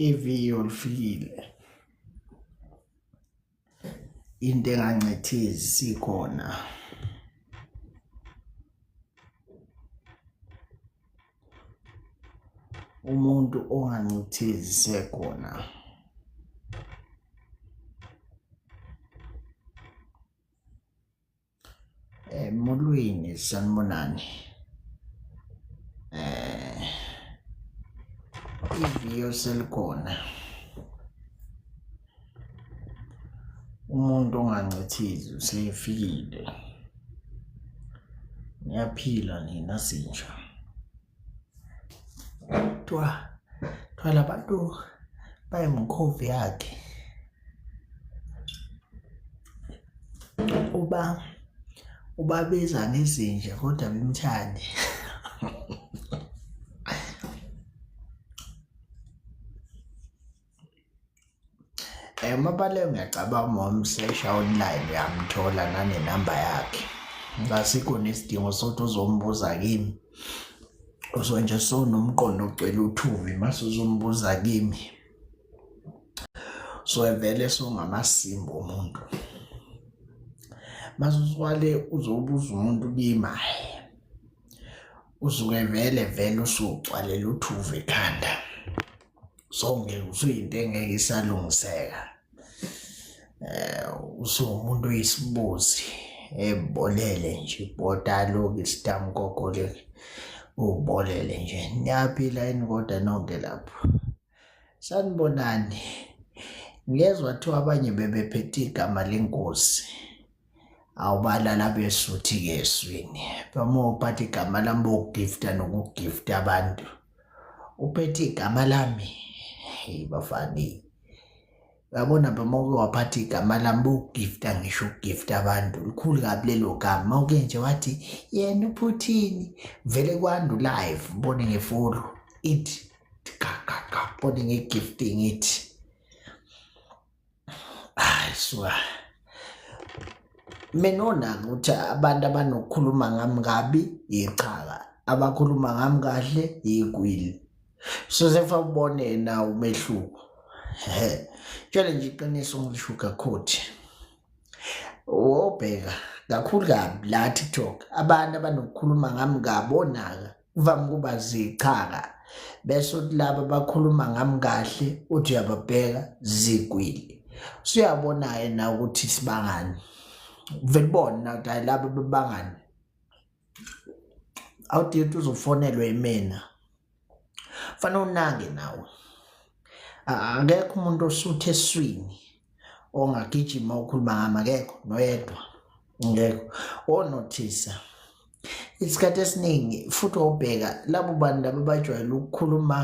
iviki olifikile into engancithizi sikhona umuntu ongancithizi sekhona emolweni sanibonani iviyo selikhona umuntu ongancithizi usefikile niyaphila nina sinja twala bantu bayemkhovi yakhe ubabiza ngezinja kodwa bimthandi mabale ngiyacabanga umsesha online yamthola nanenamba yakhe ngasikho nesidingo sokuthi uzombuza kimi uzonje sonomqondo ocela uthuvi mase uzombuza kimi so evele songamasimbo umuntu mase uswale uzobuza umuntu kimi usuke vele usucwalela uthuvi ekhanda sonke usuyinto engeke isalungiseka usumuntu oyisibuzi ebolele nje botalo ngesitamu kokole ubolele nje niyaphila yini kodwa nonke lapho sanibonani ngiyezwa thiwa abanye bebephethe igama lenkosi awubalala besuthi ke eswini bamo uphatha igama lami bokugifta nokugifta abantu uphethe igama lami bafani yabona bamoko waphatha igama lami bokugifta ngisho ukugifta abantu likhulu kabi lelo gama uke nje wathi yena uPutin vele kwandu live ubone ngefolo it ka ubone ngegifting it swa menona ukuthi abantu abanokukhuluma ngami kabi ichaka abakhuluma ngami kahle igwili sozefa ubone na umehluko tshela nje iqiniso ngilishuka khothi wobheka kakhulu kabi la TikTok abantu abanokukhuluma ngami ngabonaka uvama kuba zichaka bese uthi laba abakhuluma ngami kahle uthi uyababheka zigwili usuyabona yena ukuthi sibangani vele bona ukuthi laba bebangani awuthi uzofonelwa yimina fanele unange nawe akekho umuntu osuthe eswini ongagijima ukhuluma ngami akekho noyedwa ngekho onothisa isikhathi esiningi futhi ubheka labo bantu laba bajwayele ukukhuluma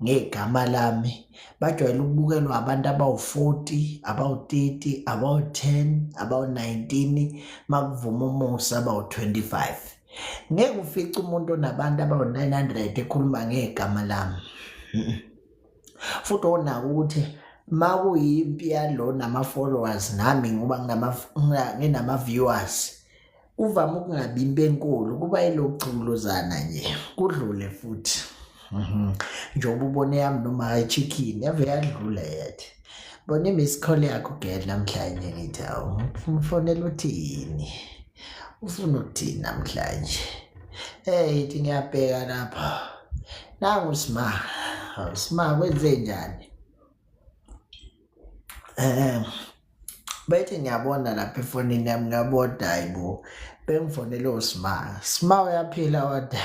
ngegama lami bajwayele ukubukelwa abantu abawu40 abawu30 abawu10 abawu19 makuvuma umusa abawu25 ngeke ufice umuntu onabantu abawu900 ekhuluma ngegama lami futhi onako ukuthi makuyimpi yalo nama-followers nami ngoba nginama-viewers uvame ukungabimbi enkulu kuba yiloculuzana nje kudlule futhi njengoba ubone yami noma ichicken yave yadlula yathi bona imiss call yakho girl namhlanje ngithi awu umfonela uthini ufuna ukuthini namhlanje ithi ngiyabheka lapha nangu sima kwenze njani bethi ngiyabona lapha efonini yami ngaboda hayibo bengifonele usima uyaphila wada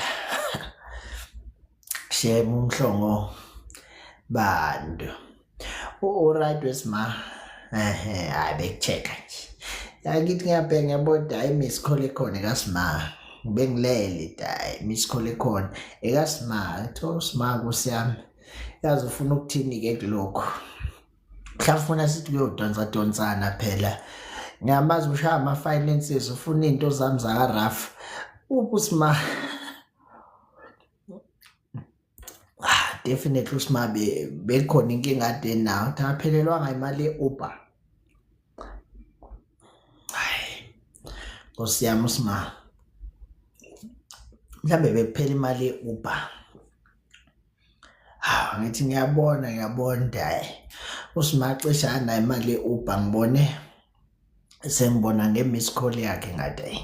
shame umhlongo bantu right wesima hayi bekuchecka nje yakithi ngiyabheka ngiyabona hayi miss call ekhona kasima bengilele hayi miss call ekhona ekasima sima kusiyami yazi ufuna ukuthini ke kulokho mhlawumbe sithi kuyodonsana phela ngiyamazi ushaya ama-finances ufuna into zami zakaraf ubusima definitely usima bekhona inkinga ade nawo thaphelelwa ngayimali ye-Uber hayi ngosiyami usima mhlambe bephela imali ye-Uber ngithi ngiyabona usimaxeshana imali ye-Uber ngibone sengibona nge-miss call yakhe ngathi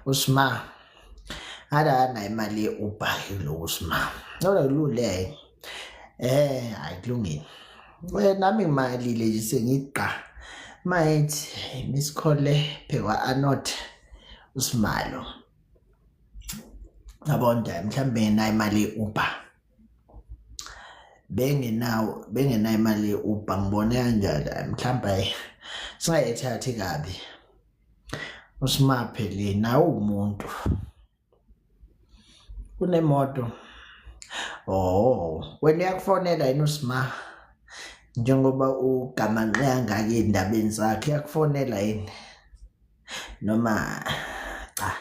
usima ana imali ye-Uber lo usima noma kulule ayikulungile nami ngimalile nje sengiqa mayithi miss call le phekwa anot usimalo ngabona mhlambe na imali ye-Uber bengenayo imali ye-Uber ngibone kanjalo mhlawumbe singayithathi kabi usimapheli nawe umuntu kunemoto wena uyakufonela yini usima njengoba ugamanxe kangaka endabeni zakhe uyakufonela yini noma cha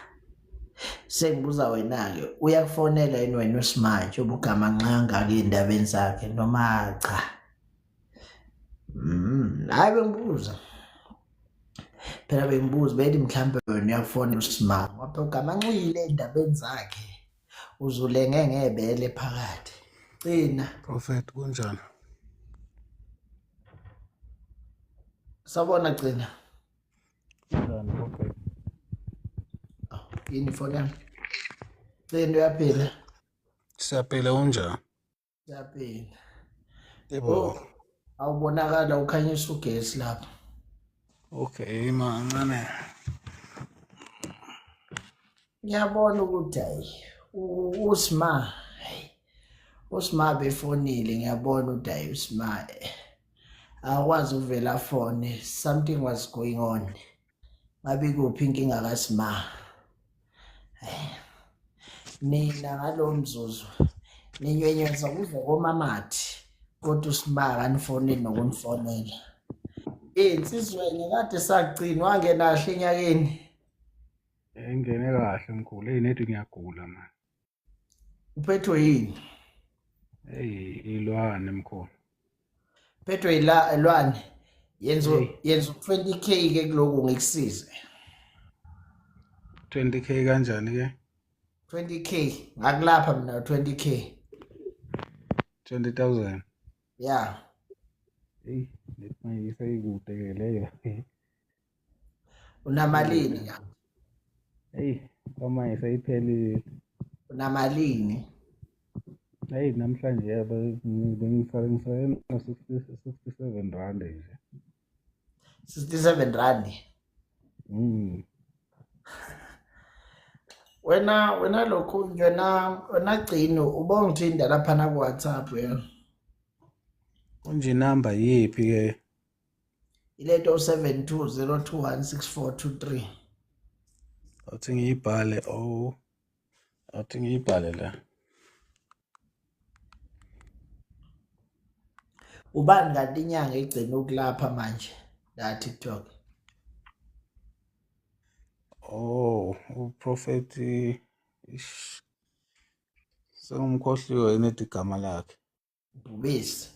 sengibuza wena-ke uyakufonela yini wena usimanje ubugamanxe kangaka endabeni zakhe noma cha hayi bengibuza phela bengibuza bethi mhlawumbe wena uyakufonela usima ngoba ugamanxile endabeni zakhe uzulenge ngebele phakathi cina Prophet kunjani? sabona cina Kunjani Prophet? yini phone yami cina uyaphila Siyaphila unjani? siyaphila Yebo. awubonakala ukhanyisa ugesi lapha Okay, mancane. ngiyabona ukuthi hayi usima befonile ngiyabona ukuthi hayi usima akwazi uvela phone something was going on ngabe kuphi inkinga kaSima nina ngalomzuzu ninywenyeza kuze komamathi kodwa usima kanifonini nokunifonela insizweni kade sagcina wangenahle enyakeni Engene kahle mkhulu. Nethi ngiyagula man. uphethwe yini Ilwane mkhulu. phethwe ilwane yenzo 20k ke kuloku ngikusize 20k kanjani ke? 20k ngakulapha mina 20k 20,000. yeah Nethi manje seyikude ke leyo. unamalini Manje seyiphelile. unamalini Namhlanje bengisale no 67 rand nje. 67 rand wena lokhu wena gcino ubongithinda lapha na ku WhatsApp yena Kunje number yipi ke? ileto 72021643 Athi ngiyibhale athi ngiyibhale la. ubani kanti inyanga igcina ukulapha manje la TikTok Uprophet sengumkhohliwe nethi igama lakhe. Bubisi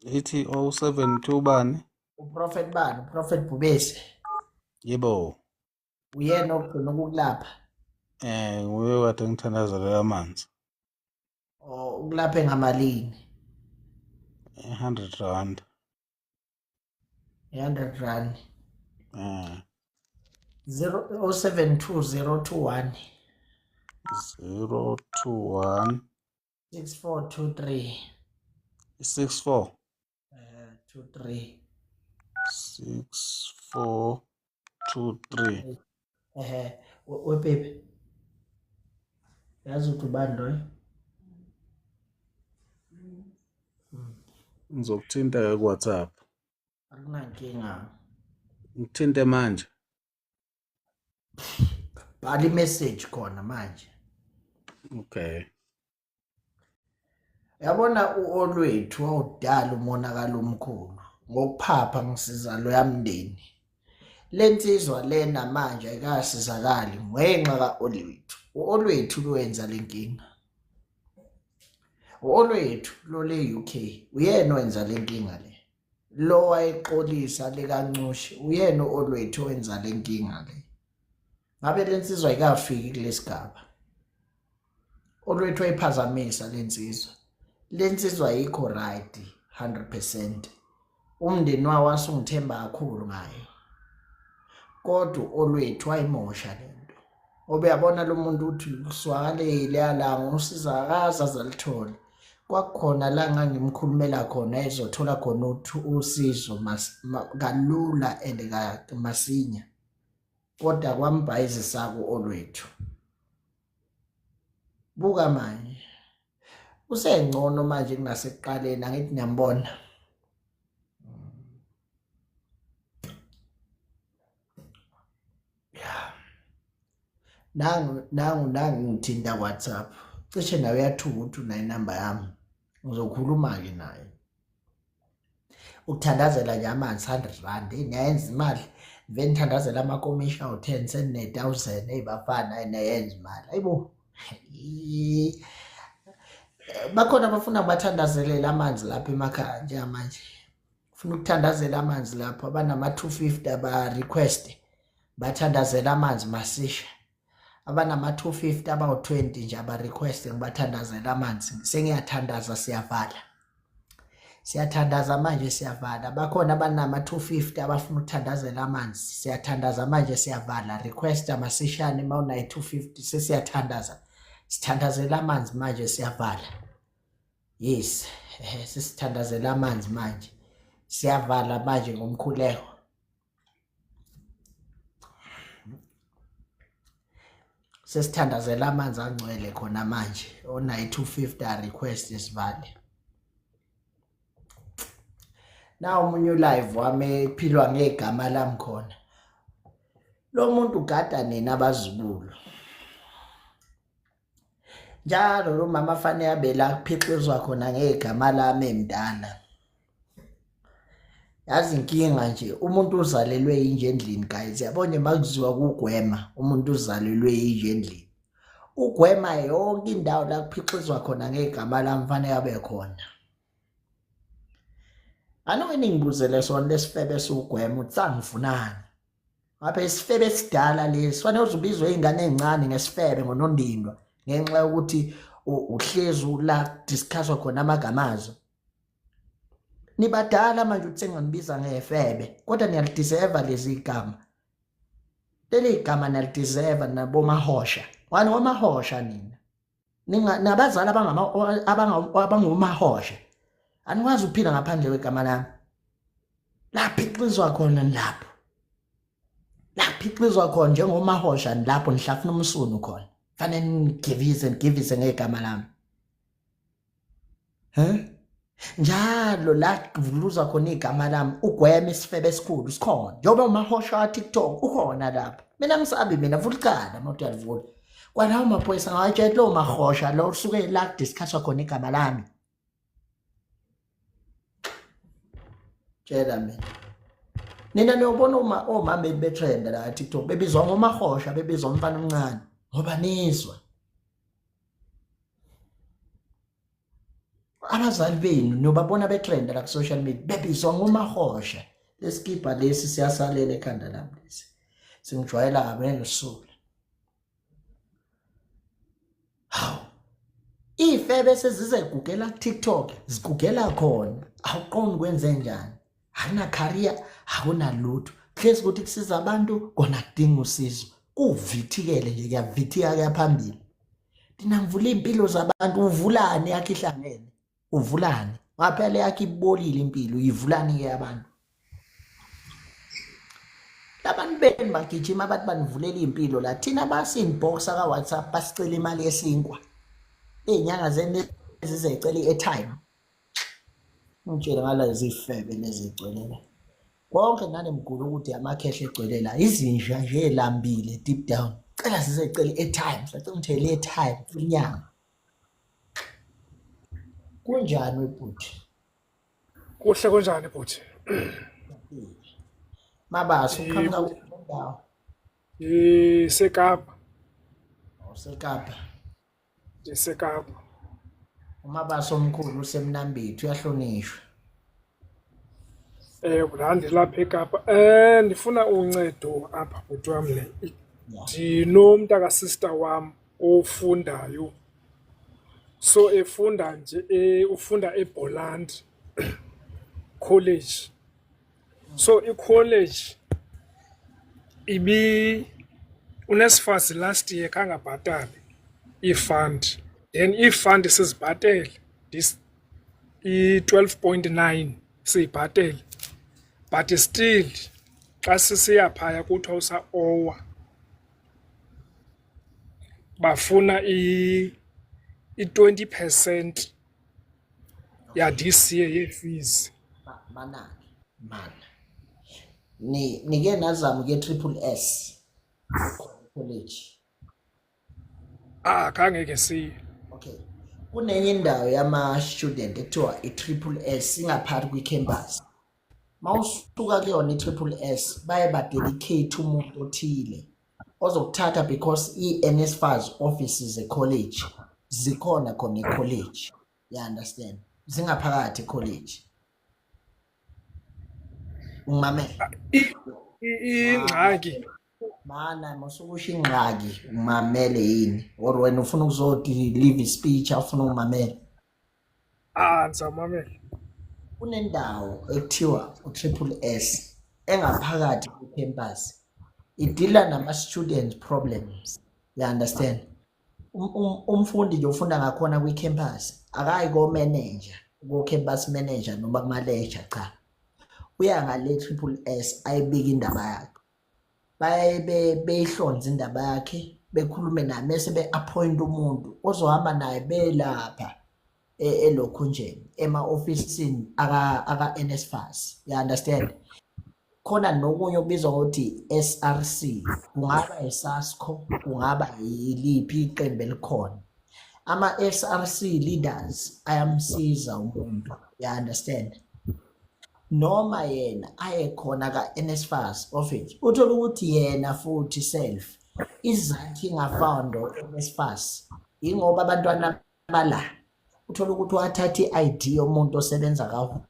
Ithi 072 bani? uProfet bani uProfet Bubisi Yebo. uyena ogcina ukulapha Nguye kade ngithandazelela amanzi. ukulapha ngamalini 100 rand. 100 rand 072021 021 6423 64 23 6423. wepepe yazi ukuthi ubani loyo Ngizokuthinta ke ku WhatsApp. akunankinga Ngithinte manje. bhala imessage khona manje Okay. yabona uolwethu wawudala umonakalo omkhulu ngokuphapha ngisiza lo yamndeni lensizwa lena manje ayikasizakali ngenxa kaolwethu uolwethu luwenza lenkinga uolwethu lo le UK uyena owenza lenkinga le lo wayeqolisa lekaNcushi uyena uolwethu owenza lenkinga le ngabe lensizwa ayikafiki kulesigaba olwethu ayiphazamisa lensizwa lensizwa yikho right 100%. Umndeni wawo wasungithemba kakhulu ngaye. Kodwa olwethu wayimosha lento. Obeyabona lo muntu uthi kuswakalele yalanga usiza akaza zalithole. Kwakukhona la ngangimkhulumela khona ezothola khona usizo kalula masinya. Kodwa kwambhayizisa ku olwethu. Buka manje. Usengcono manje kunasekuqaleni angithi ngiyambona. Nangu ngithinta WhatsApp. Cishe nawe uyathuka ukuthi unayo inamba yami. Ngizokhuluma-ke naye. Ukuthandazela nje amanzi 100 rand. Niyayenza imali. Vele nithandazela amakomisha awu-10 sene-1000 bafana nayenza imali. Hayibo. Bakhona abafuna bathandazelela amanzi lapha emakhaya njengamanje. Ufuna ukuthandazela amanzi lapho abanama 250 aba request bathandazela amanzi masisha. Abanama 250 abawu 20 nje aba request ngibathandazela amanzi. Sengiyathandaza siyavala. Siyathandaza manje siyavala. Bakhona abanama 250 abafuna ukuthandazela amanzi. Siyathandaza manje siyavala. Request amasishane mawunayi 250 sesiyathandaza. Sithandazela amanzi manje siyavala. Yes, sisithandazela amanzi manje. Siyavala manje ngomkhuleko. Sesithandazela amanzi angcwele khona manje. Onayi 250 request isivale. Nawu umunye live wami ephilwa ngegama lami khona. Lo muntu ugada nina abazukulu. Njalo lo mama fanele abela kuphixizwa khona ngegama lami emdala. Yazi inkinga nje umuntu uzalelwe inje endlini guys. Yabonye makuziwa kugwema umuntu uzalelwe inje endlini. Ugwema yonke indawo la kuphixizwa khona ngegama lami fanele abe khona. Anike ningibuzele sona lesifebe sugwema utsangifunani. Ngapha isifebe sidala lesi fanele uzubizwe izingane ezincane ngesifebe ngonondindwa ngenxa yokuthi uhlezi la discusswa khona amagamazo. Nibadala manje uthi senganibiza ngefebe kodwa niyalideserve lezi igama. Leli igama niyalideserve nabomahosha. Wani wamahosha nina. Nabazali abangomahosha. Anikwazi ukuphila ngaphandle kwegama lami. Lapho ixizwa khona lapho. Lapho ixizwa khona njengomahosha lapho nihlafuna umsunu khona. Fanele ngivise ngegama lami. Njalo la kuvuluza khona igama lami ugweme isifebe esikhulu sikhona. Njengoba umahosha wa TikTok ukhona lapha. Mina ngisabi mina vulikana mawuthi uyalivula. Kwalawo maphoyisa ngawatshela lo mahosha lo usuke la discusswa khona igama lami. Tshela mina. Nina niyobona omama betrend la TikTok bebizwa ngomahosha bebizwa umfana omncane ngoba nizwa. Abazali benu nobabona betrend la ku social media bebizwa ngomahosha. Lesikipa lesi siyasalela ekhanda lami lesi. Singijwayela abengisula. Haw. Ifebe sezizegugela ku TikTok zigugela khona. Awuqondi kwenze njani. Akuna career, akuna lutho. Hlezi ukuthi kusiza abantu kona kudinga usizo. Kuvithikele nje kuyavithika kuyaphambili. Dina ngivula impilo zabantu uvulane yakhe ihlangene. Uvulane. Ngaphela yakhe ibolile impilo uyivulane ke abantu. Labantu benu bagijima abantu banivulela impilo la. Thina basi inboxa ka WhatsApp basicela imali yesinkwa. Izinyanga zene zizecela i-airtime. Ngitshela ngalazi ifebe lezigcwelela. Konke nane mgulu ukuthi amakhehle egcwelela izinja nje elambile deep down. Cela sizecela i-airtime. Sathi ngithele i-airtime kunyanga. Kunjani webhuti? Kuhle kunjani bhuti? Mabaso uqhamuka kundawo. Sekapa. Usekapa. Sekapa. Umabaso omkhulu usemnambithi uyahlonishwa. Kulandi lapha eKapa. Ndifuna uncedo apha bhuti wami le. Ndinomntu akasister wami ofundayo so efunda nje ufunda eBoland College. So i-college uNSFAS last year kangabhatali i-fund, then i-fund sizibhatele this i-12.9 siyibhatele, but still xa sisiya phaya kuthiwa usa-owa bafuna i-20% ya this year ye-fees. Mana nike nazama ke-triple S college. Kangeke siye. Okay, kunenye indawo yama-student ekuthiwa i-triple S ingaphakathi kwi-campus. Mawusuka kuyona i-triple S baye badedicate umuntu othile ozokuthatha because i-NSFAS offices e-college zikhona khona e-college, you understand, zingaphakathi e-college. Ungimamela ingxaki mana masukusho ingxaki umamele yini or wena ufuna ukuzoti leave speech afuna umamela? Ngizamamela. Kunendawo ekuthiwa u-triple S engaphakathi kwi-campus idila nama-student problems, you understand. Umfundi nje ufunda ngakhona kwi-campus akayi ko-manager, ko-campus manager noma kuma-lecture, cha, uya ngale triple S ayibika indaba yakhe, baye beyihlonze indaba yakhe, bekhulume naye bese be-appoint umuntu ozohamba naye belapha elokhunjeni ema-ofisini aka-NSFAS, you understand. Khona nokunye okubizwa ngokuthi SRC, kungaba iSASCO, kungaba yiliphi iqembu elikhona. Ama-SRC leaders ayamsiza umuntu, you understand. Noma yena ayekhona ka-NSFAS office uthola ukuthi yena futhi self izakhi ngafoundo NSFAS ingoba abantwana bala uthola ukuthi wathatha i-ID yomuntu osebenza kawo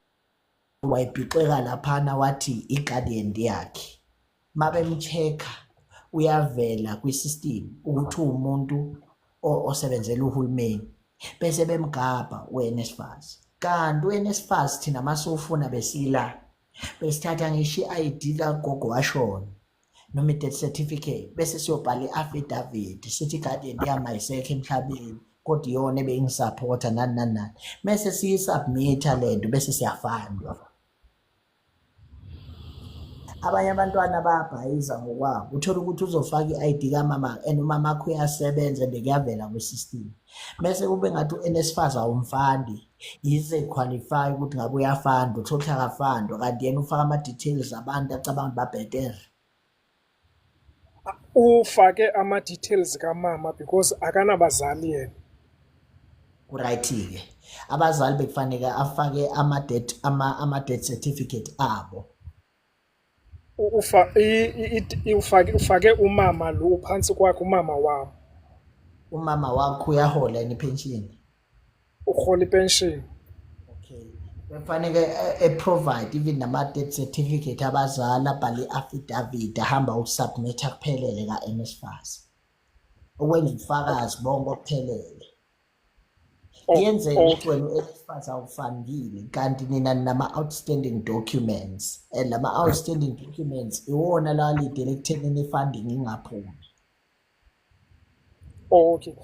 wayibhixeka laphana wathi i-guardian yakhe, mabemcheka uyavela kwi-system ukuthi umuntu osebenzela uhulumeni bese bemgabha we-NSFAS. Kanti u-NSFAS thina masufuna besila besithatha ngisho i-ID kagogo washona noma i-death certificate bese siyobhala i-affidavit sithi i-guardian yami ayisekho emhlabeni kodwa iyona ebeyingisupporta nani nani nani, bese siyisubmitha lento bese siyafandwa. Abanye abantwana bayabhayiza ngokwabo, uthola ukuthi uzofaka i-ID kamama and umama wakho uyasebenza bekuyavela kwi-system bese kube ngathi u-NSFAS awumfandi, yize qualify ukuthi ngabe uyafanda, uthola ukuthi akafandwa kanti yena ufaka ama-details abantu acabanga babhetere. Ufake ama-details kamama because akanabazali yena. Right-ke abazali bekufanele afake ama-death certificate abo. Ufake umama lo uphansi kwakhe, umama wami. Umama wakho uyahola yini ipension? Uhola ipension. Okay, kufanele provide even nama-death certificate abazali abhale i-affidavit ahamba ukusubmitha kuphelele ka-NSFAS ukwenza ubufakazi bonke okuphelele. Kuyenzeka ukuthi wena u-NSFAS awufandile kanti nina nama-outstanding documents and lama-outstanding documents iwona lawa lidele ekuthenini i-funding ingaphumi. Okay,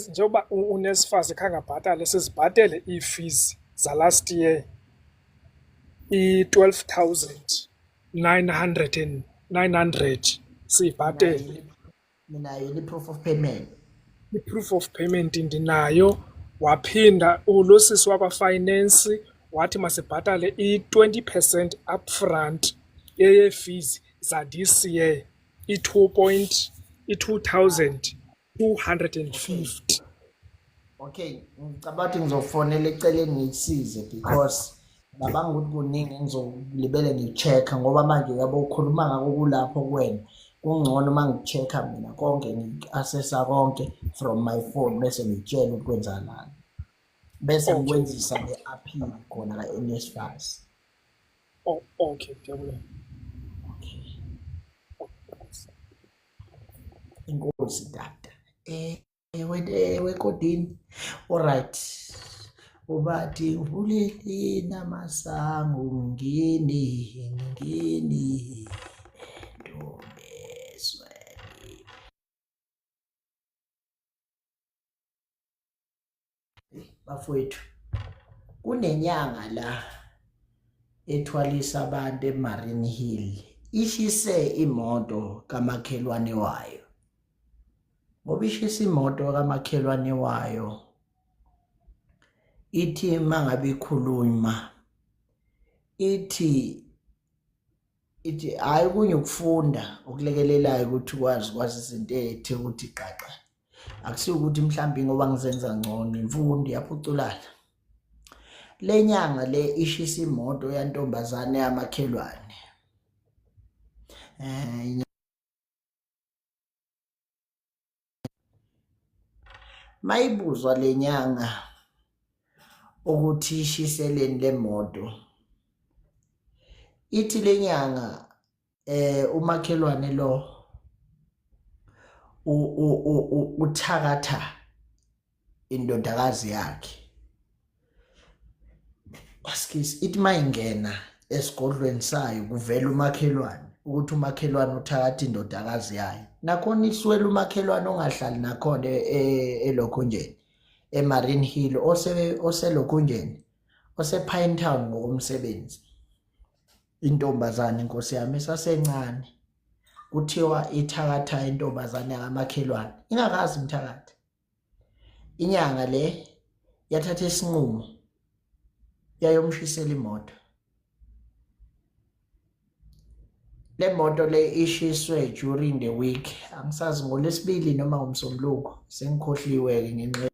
njengoba uNSFAS khangabhatale sizibhatele i-fees za-last year i-12,900 siyibhatele. Mina yini proof of payment? I-proof of payment ndinayo. Waphinda ulosisi wakwa-finance wathi masibhatale i-20% upfront ye-fees za-this year i-2,250. Okay, ngicabanga ukuthi ngizofonela eceleni ngikusize because ngicabanga ukuthi kuningi engizolibele ngi-check-a ngoba manje yabo ukhuluma ngako kulapho kuwena kungcono uma ngi-check-a mina konke ngi-assessa konke from my phone bese ngitshela ukuthi kwenzakalani bese ngikwenzisa le-appeal khona ka-NSFAS. Okay, ngiyabona. Inkosi tata. wekodini. Alright. Ubathi uvulile namasango ngini ntombezwe. Bafowethu, kunenyanga la ethwalisa abantu eMarine Hill ishise imoto kamakhelwane wayo. Ngoba ishisa imoto kamakhelwane wayo, ithi mangabe ikhuluma ithi hayi kunye ukufunda okulekelelayo ukuthi ukwazi izinto ethe ukuthi qaqa. Akusiyo ukuthi mhlawumbe ngoba ngizenza ngcono, imfundo yaphuculana. Le nyanga le ishisa imoto yantombazane yamakhelwane. Mayibuzwa le nyanga ukuthi ishiseleni le moto, ithi le nyanga umakhelwane lo uthakatha indodakazi yakhe. Askisi ithi mayingena esigodlweni sayo kuvela umakhelwane ukuthi umakhelwane uthakatha indodakazi yayo. Nakhona iswele umakhelwane ongahlali nakhona eLokhonjeni eMarine Hill oseLokhonjeni osePine Town ngokomsebenzi. Intombazane inkosi yami esasencane kuthiwa ithakatha intombazane yakamakhelwane, ingakazi mthakatha. Inyanga le yathatha isinqumo yayomshisela imoto. Le moto le ishiswe during the week, angisazi ngoLwesibili noma ngoMsombuluko, sengikhohliwe-ke ngenxa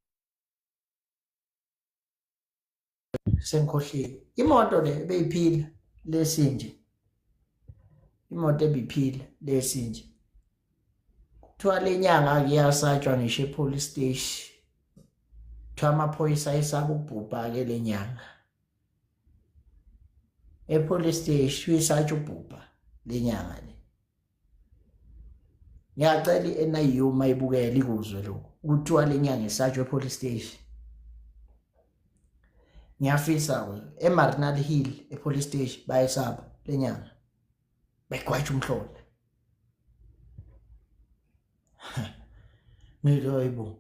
sengikhohliwe. Imoto le beyiphila lesinje, imoto ebiphila lesinje. Kuthiwa le nyanga kuyasatshwa ngisho epolice station. Kuthiwa amaphoyisa ayesaba ukubhubha-ke le nyanga. Epolice station isatshwa ukubhubha le nyanga le. Ngiyacela i-NIU mayibukela ikuzwe lokho. Kuthiwa le nyanga isatshwa epolice station. Ngiyafisa eMarine Hill epolice station bayesaba le nyanga. Begwatsha umhlolo. Ngiloyibo.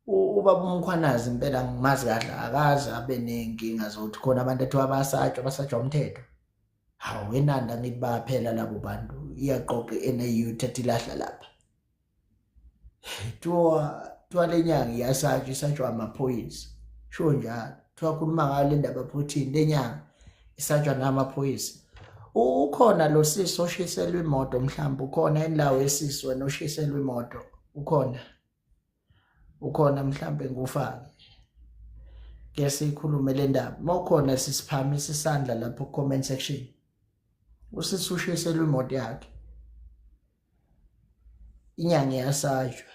Ubaba uMkhwanazi impela ngimazi kahle, akazi abe nenkinga zokuthi khona abantu ethiwa basatshwa umthetho. Hawu enanda ngithi bayaphela labo bantu, iyaqoqa i-NIU thatha ilahla lapha. Kuthiwa le nyanga iyasatshwa, isatshwa amaphoyisa. Sho njalo. Kuthiwa khuluma ngayo le ndaba phothini, le nyanga isatshwa namaphoyisa. Ukhona lo sisi oshiselwe imoto mhlawumbe, ukhona enlawo esisi wena oshiselwe imoto, ukhona mhlawumbe ngufake. Ke sikhulume le ndaba. Mawukhona sisiphakamisa isandla lapho comment section. Usisi ushiselwe imoto yakhe. Inyanga iyasatshwa.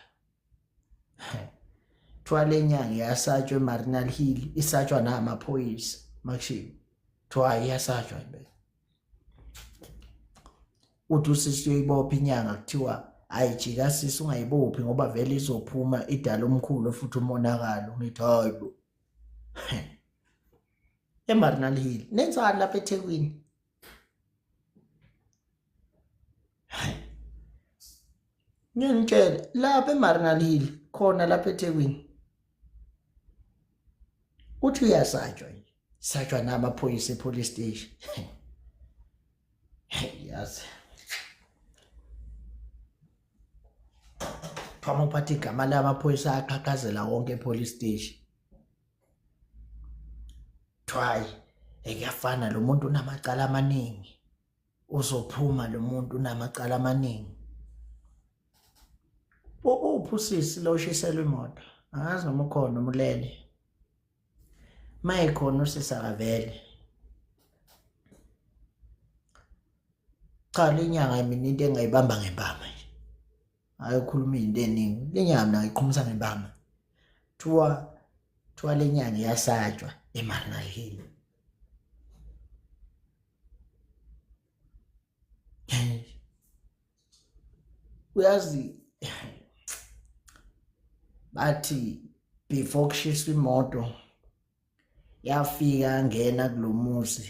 Kuthiwa le nyanga iyasatshwa eMarine Hill, isatshwa namaphoyisa makushiwo. Kuthiwa iyasatshwa impela. Uthi usisi uyoyibopha inyanga kuthiwa ayijika sisi ungayibophi ngoba vele izophuma idala omkhulu futhi umonakalo. Ngithi hayibo. eMarine Hill nenzani lapha eThekwini? Ngiyangitshela lapha eMarine Hill khona lapha eThekwini. Uthi uyasatshwa nje. Satshwa namaphoyisa epolice station. Yazi. Phama uphathi igama lamaphoyisa aqhaqhazela wonke epolice station. Try ekuyafana lo muntu unamacala amaningi. Uzophuma lo muntu unamacala amaningi. Uphusisi lo shisela imoto. Angazi noma ukhona umlele. Mayikhona usisi akavele. Cha le nyanga mina into engayibamba ngempama nje. Ayokhuluma izinto eziningi. Le nyanga mina ngiqhumisa ngempama. Kuthiwa le nyanga iyasatshwa eMarine Hill. Uyazi athi before kushiswa imoto yafika ngena kulomuzi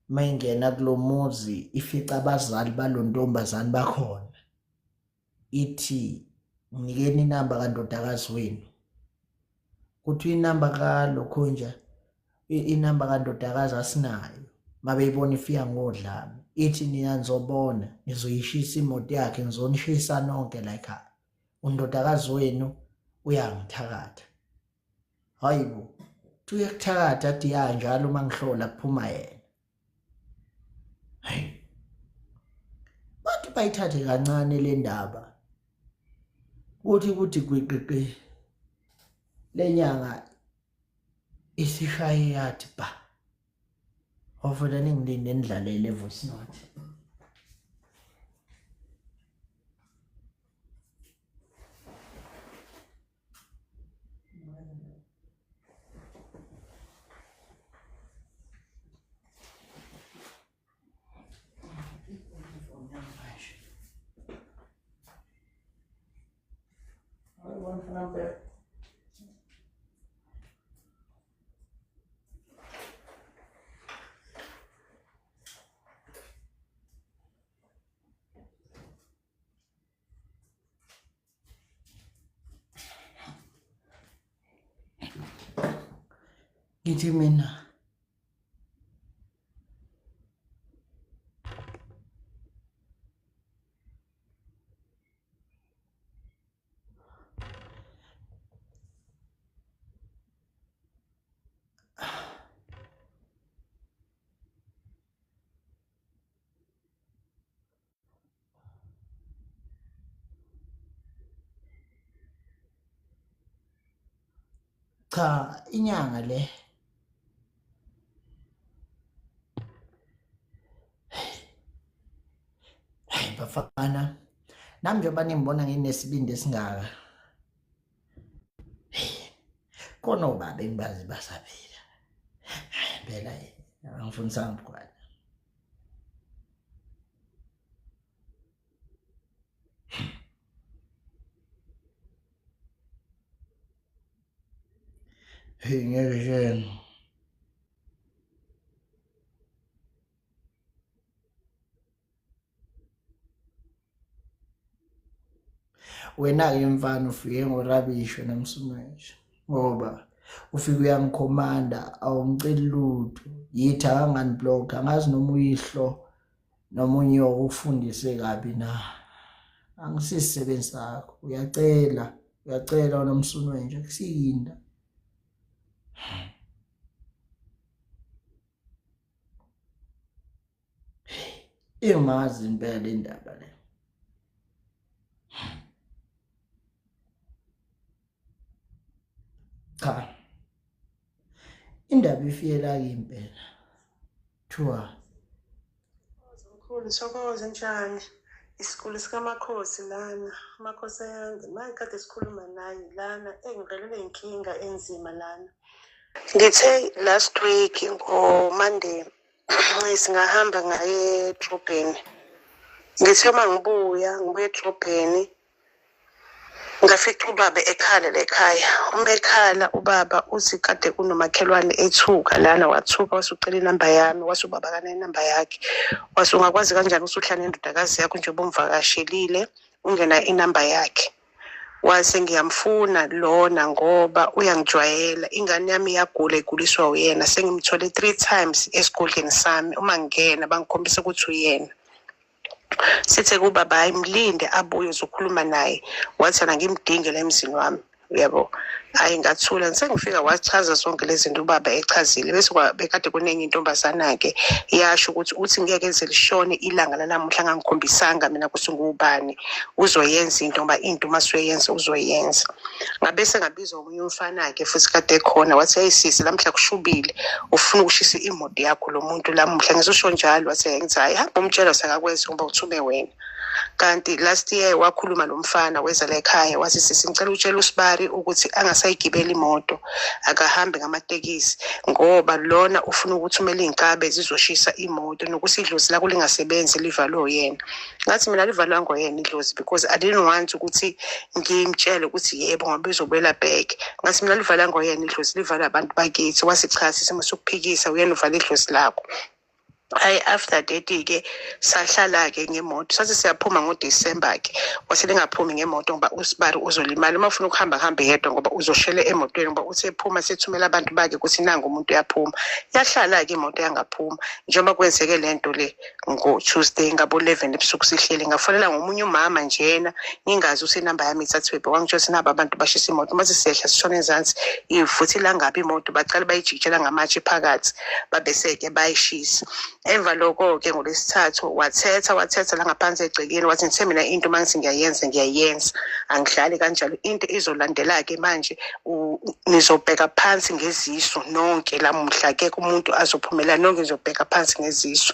mayingena kulomuzi ifica abazali balontombazane bakhona ithi nikeni inamba kandodakazi wenu kuthi inamba kalokhonja inamba kandodakazi asinayo mabeyibona ifika ngodlame ithi nina nizobona nizoyishisa imoto yakhe ngizonishisa nonke la ekhaya undodakazi wenu uyangithakatha hayibo tuyekuthakatha athi ya njalo mangihlola kuphuma yena hayi bathi bayithathe kancane le ndaba kuthi gwiqiqi lenyanga isishaye yathi ba ofuna ningilinde nidlalele voice note ngithi mina cha inyanga le bafana nami njengoba ningibona nginesibindi esingaka khona ubaba engibazi basaphila phela angifundisanga ubukwana ngeke wena-ke mfana ufike ngorabisho namsumashi ngoba ufike uyangikhomanda awungiceli lutho yithi akanganiblock angazi noma uyihlo noma unyoko ukufundise kabi na angisisebenzi sakho uyacela unomsuno nje kusinda imazi impela indaba le cha indaba ifiyela impela thiwa mkhulu Thokoza njani isikole sikaMakhosi lana Makhosi ayande mayikade sikhuluma naye lana engivelelwe inkinga enzima lana ngithe last week ngo Monday singahamba ngaye edrobheni ngithe mangibuya ngibuye edrobheni ngafika ubaba ekhala lekhaya ekhala ubaba uthi kade kunomakhelwane ethuka lana wathuka wasucela inamba yami wasubaba kana inamba yakhe wasungakwazi kanjani usuhlala nendodakazi yakho nje bomvakashelile ungena inamba yakhe wase ngiyamfuna lona ngoba uyangijwayela ingane yami iyagula iguliswa uyena sengimthole 3 times esigodleni sami uma ngena bangikhombisa ukuthi uyena sithe kubaba ayimlinde abuye uzokhuluma naye wathi ana ngimdinge la emzini wami uyabo hayi ngathula nisengifika wachaza zonke lezi zinto ubaba echazile bese bekade kunenye intombazana ke yasho ukuthi ngeke enze lishone ilanga lanamuhla ngangikhombisanga mina kusungubani uzoyenza into ngoba into masuyenza uzoyenza ngabese ngabizwa umunye umfana ke futhi kade khona wathi ayisisi lamhla kushubile ufuna ukushisa imoto yakho lo muntu lamuhla ngizosho njalo wathi ngithi hayi hamba umtshela sakakwenza ngoba uthume wena kanti last year wakhuluma nomfana weza la ekhaya wathi sisicela utshela uSibari ukuthi angasayigibela imoto akahambe ngamatekisi ngoba lona ufuna ukuthumela inkabe zizoshisa imoto nokuthi idlozi lakho lingasebenzi livalwe yena. Ngathi mina livalwa ngoyena idlozi because I didn't want ukuthi ngimtshele ukuthi yebo ngoba izobuyela back. Ngathi mina livalwa ngoyena idlozi livalwa abantu bakithi wasichaza isimo sokuphikisa uyena uvala idlozi lakho. After that ke sahlala ke ngemoto sathi siyaphuma ngoDecember ke wase lingaphumi ngemoto ngoba uSibari uzolimala uma ufuna ukuhamba hambe yedwa ngoba uzoshele emotweni ngoba uthi ephuma sethumela abantu bakhe ukuthi nangu umuntu uyaphuma. Yahlala ke imoto yangaphuma njengoba kwenzeke lento le ngo Tuesday ngabo 11 ebusuku sihlele ngafonela ngomunye umama njena ngingazi usenamba yami ithathwe wangitsho sinaba abantu bashisa imoto mase siyehla sishona ezansi ifuthi la ngabe imoto baqala bayijikela ngamatshe phakathi babeseke bayishisa. Emva lokho ke ngolesithathu wathetha la ngaphansi egcekeni wathi ngithe mina into manje ngiyayenza angidlali kanjalo into izolandela ke manje nizobheka phansi ngezisu nonke lamuhla ke umuntu azophumela nonke nizobheka phansi ngezisu.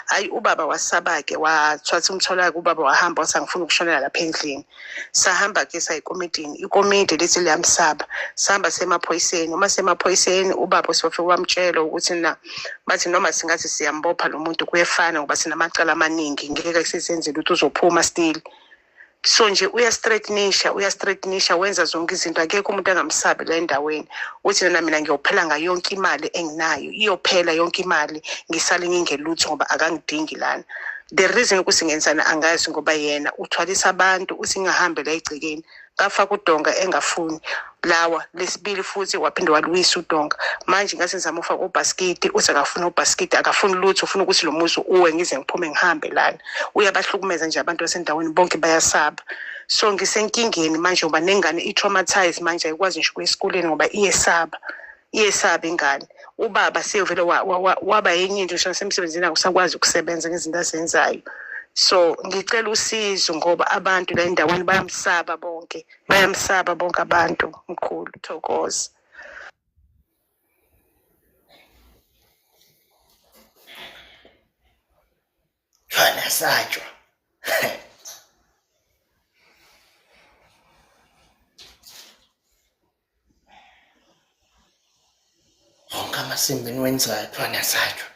Hayi ubaba wasaba ke wathwatha umthola ke ubaba wahamba wathi angifuna ukushonela lapha endlini. Sahamba ke sayikomidini ikomidi lithi liyamsaba sahamba semaphoyiseni uma semaphoyiseni ubaba sifike wamtshela ukuthi bathi noma singathi siyambopha lo muntu kuyefana ngoba sinamacala amaningi ngeke sisenzele ukuthi uzophuma still. So nje uyastraightenisha wenza zonke izinto akekho umuntu angamsabi la endaweni uthi mina ngiyophela ngayo yonke imali enginayo iyophela yonke imali ngisale ngingelutho ngoba akangidingi lana. The reason ukuthi ngenzana angazi ngoba yena uthwalisa abantu usingahambe la egcekeni ngafaka udonga engafuni lawa lesibili futhi waphinde walwisa udonga manje ngase ngizama ufaka ubasket uthi akafuna ubasket akafuni lutho ufuna ukuthi lo muzi uwe ngize ngiphume ngihambe lana uyabahlukumeza nje abantu basendaweni bonke bayasaba. So ngisenkingeni manje ngoba nengane i-traumatized manje ayikwazi ngisho esikoleni ngoba iyesaba ingane. Ubaba siyovele waba yenye into nje semsebenzini akusakwazi ukusebenza ngezinto azenzayo. So ngicela usizo ngoba abantu la endaweni bayamsaba bonke abantu mkhulu Thokoza. Jwana sajwa onke amasimbi niwenzayo jwana sajwa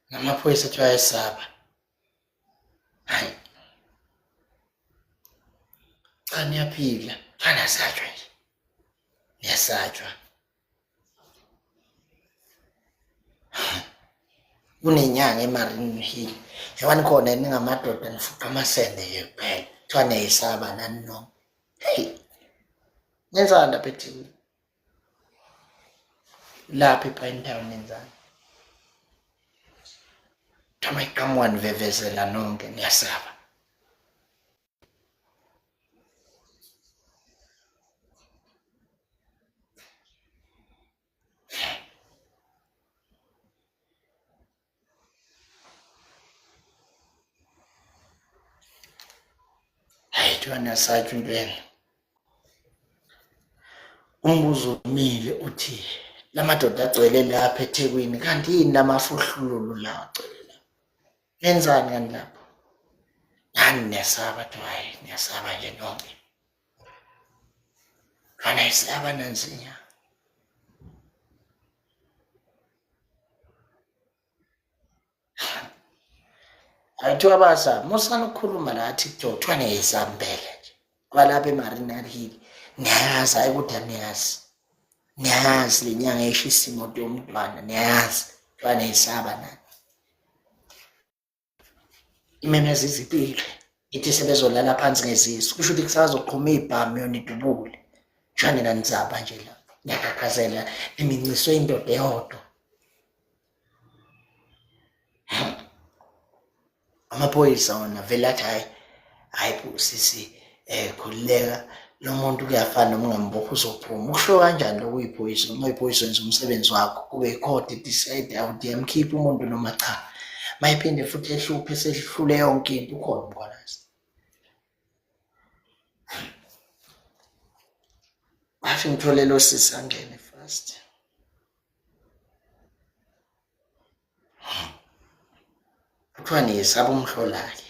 namaphoyisa athi ayesaba. Hayi cha niyaphila jwana sajwa nje niyasajwa. Kunenyanga eMarine Hill yabani khona ningamadoda nifuqa amasende nje kuphela kuthiwa niyayisaba nani noma. Nenzani lapha eThekwini lapha ePine Town nenzani thama iqhamuka nivevezela nonke niyasaba. Hayi jwana sajwa impela. Umbuzo umile uthi lamadoda agcwele lapha eThekwini kanti yini lamafuhlulu la agcwele lapha yenzani kanti lapho? Yani niyasaba hayi niyasaba nje nonke kana isaba nansinya. Ayithiwa abasa musana ukukhuluma la TikTok kuthiwa niyayisambele nje kwalapha eMarine Hill niyayazi hayi ukuthi niyayazi le nyanga eshisa imoto yomntwana niyayazi kuthiwa niyayisaba nani. Imemeza izipile ithi sebezolala phansi ngezisu kusho ukuthi kusazoqhuma ibhamu yona idubule jwane nanizaba nje lapho niyakhakhazela iminciswe indoda eyodwa. Amaphoyisa wona vele athi hayi sisi khulileka lo muntu kuyafana noma ungambopha uzophuma. Usho kanjani lokho uyiphoyisa noma uyiphoyisa wenza umsebenzi wakho kube icourt decide awuthi yamkhipha umuntu noma cha. Mayiphinde futhi ehluphe sehlule yonke into ukhona umkhalazi. Afi ngithole lo sisi angene first. kuthiwa niyesaba umhlolake.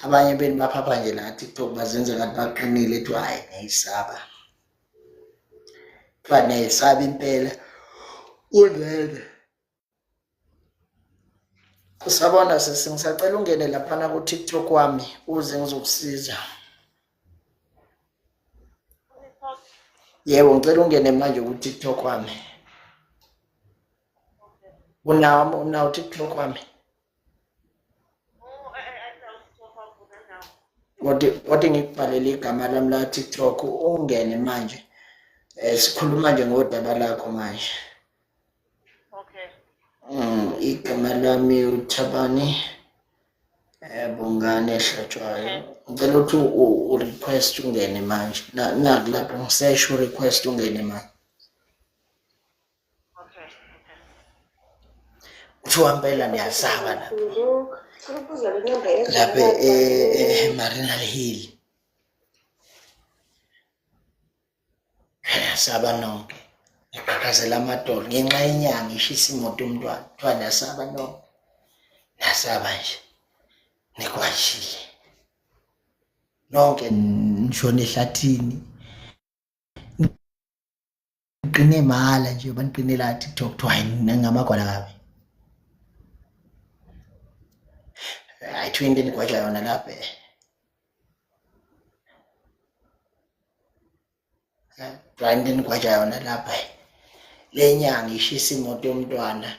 Abanye beni baphapha nje la TikTok bazenze ngathi baqinile ethi hayi niyayisaba. Kuthiwa niyayisaba impela unene. Usabona sesingisacela ungene laphana ku TikTok wami uze ngizokusiza. Yebo ngicela ungene manje ku TikTok wami. Unawo TikTok wami. Kodwa ngikubhalele igama lami la TikTok ungene manje. Sikhuluma nje ngodaba lakho manje. Igama lami uThabani Bongani Hlatshwayo. Ngicela ukuthi u-request ungene manje. Naku lapho ngisesho u-request ungene manje. Kuthiwa impela niyasaba lapha. Lapha Marina Hill. Saba nonke. Ngibhakazela amadolo ngenxa yenyanga ishisa imoto yomntwana. Kuthiwa nasaba nonke. Nasaba nje. Nikwashile. Nonke nishona ehlathini. Niqine mahala nje baniqinela TikTok kuthiwa ngamakhola kabi. Ayithwinde nikwaja yona lapha. Brandon nikwaja yona lapha. Lenyanga ishisa imoto yomntwana.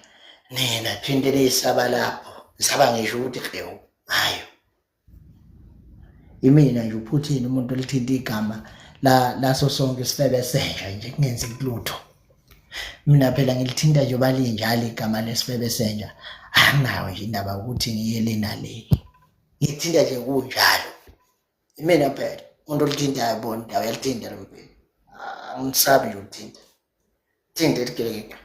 Nina phinde lesaba lapho. Ngisaba ngisho ukuthi qewu. Hayo. Imina nje uphuthini umuntu olithinta igama laso sonke isifebe senja nje kungenzi lutho. Mina phela ngilithinta nje balinjalo igama lesifebe senja. Anginayo nje indaba ukuthi ngiyele nale. Ngithinta nje kunjalo. Imina phela umuntu olithinta yabona ndawo yalithinta lempela. Angisabi nje ukuthinta. Thinta ligeleke.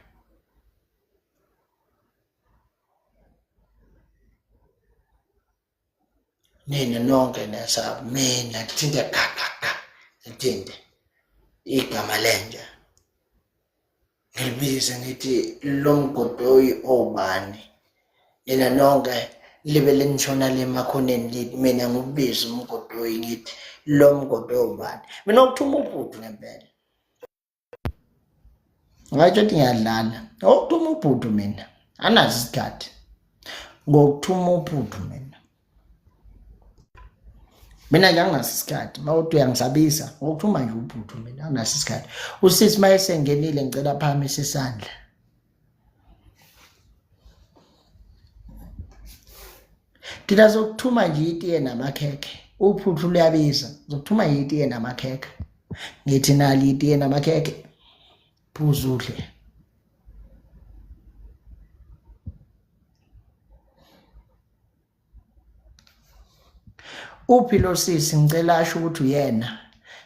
Nina nonke nasaba mina thinta kaka. Ngithinte igama lenja. Ngilibiza ngithi lomgodoyi obani. Nina nonke libe lenishona lemakhoneni lithi mina ngubiza umgodoyi ngithi lomgodoyi obani. Mina ukuthuma ubhudu ngempela. Ngathi ngiyadlala. Ukuthuma ubhudu mina. Anazi isikhathi. Ngokuthuma ubhudu mina. Mina nje anginaso isikhathi. Mawuthi uyangisabisa ngokuthuma nje ubhudu mina anginaso isikhathi. Usisi mayesengenile ngicela phakamisa isandla. Thina zokuthuma nje itiye namakhekhe. Uphuthu luyabiza. Zokuthuma nje itiye namakhekhe. Ngithi nali itiye namakhekhe. Phuza udle. Uphilo sisi ngicela asho ukuthi uyena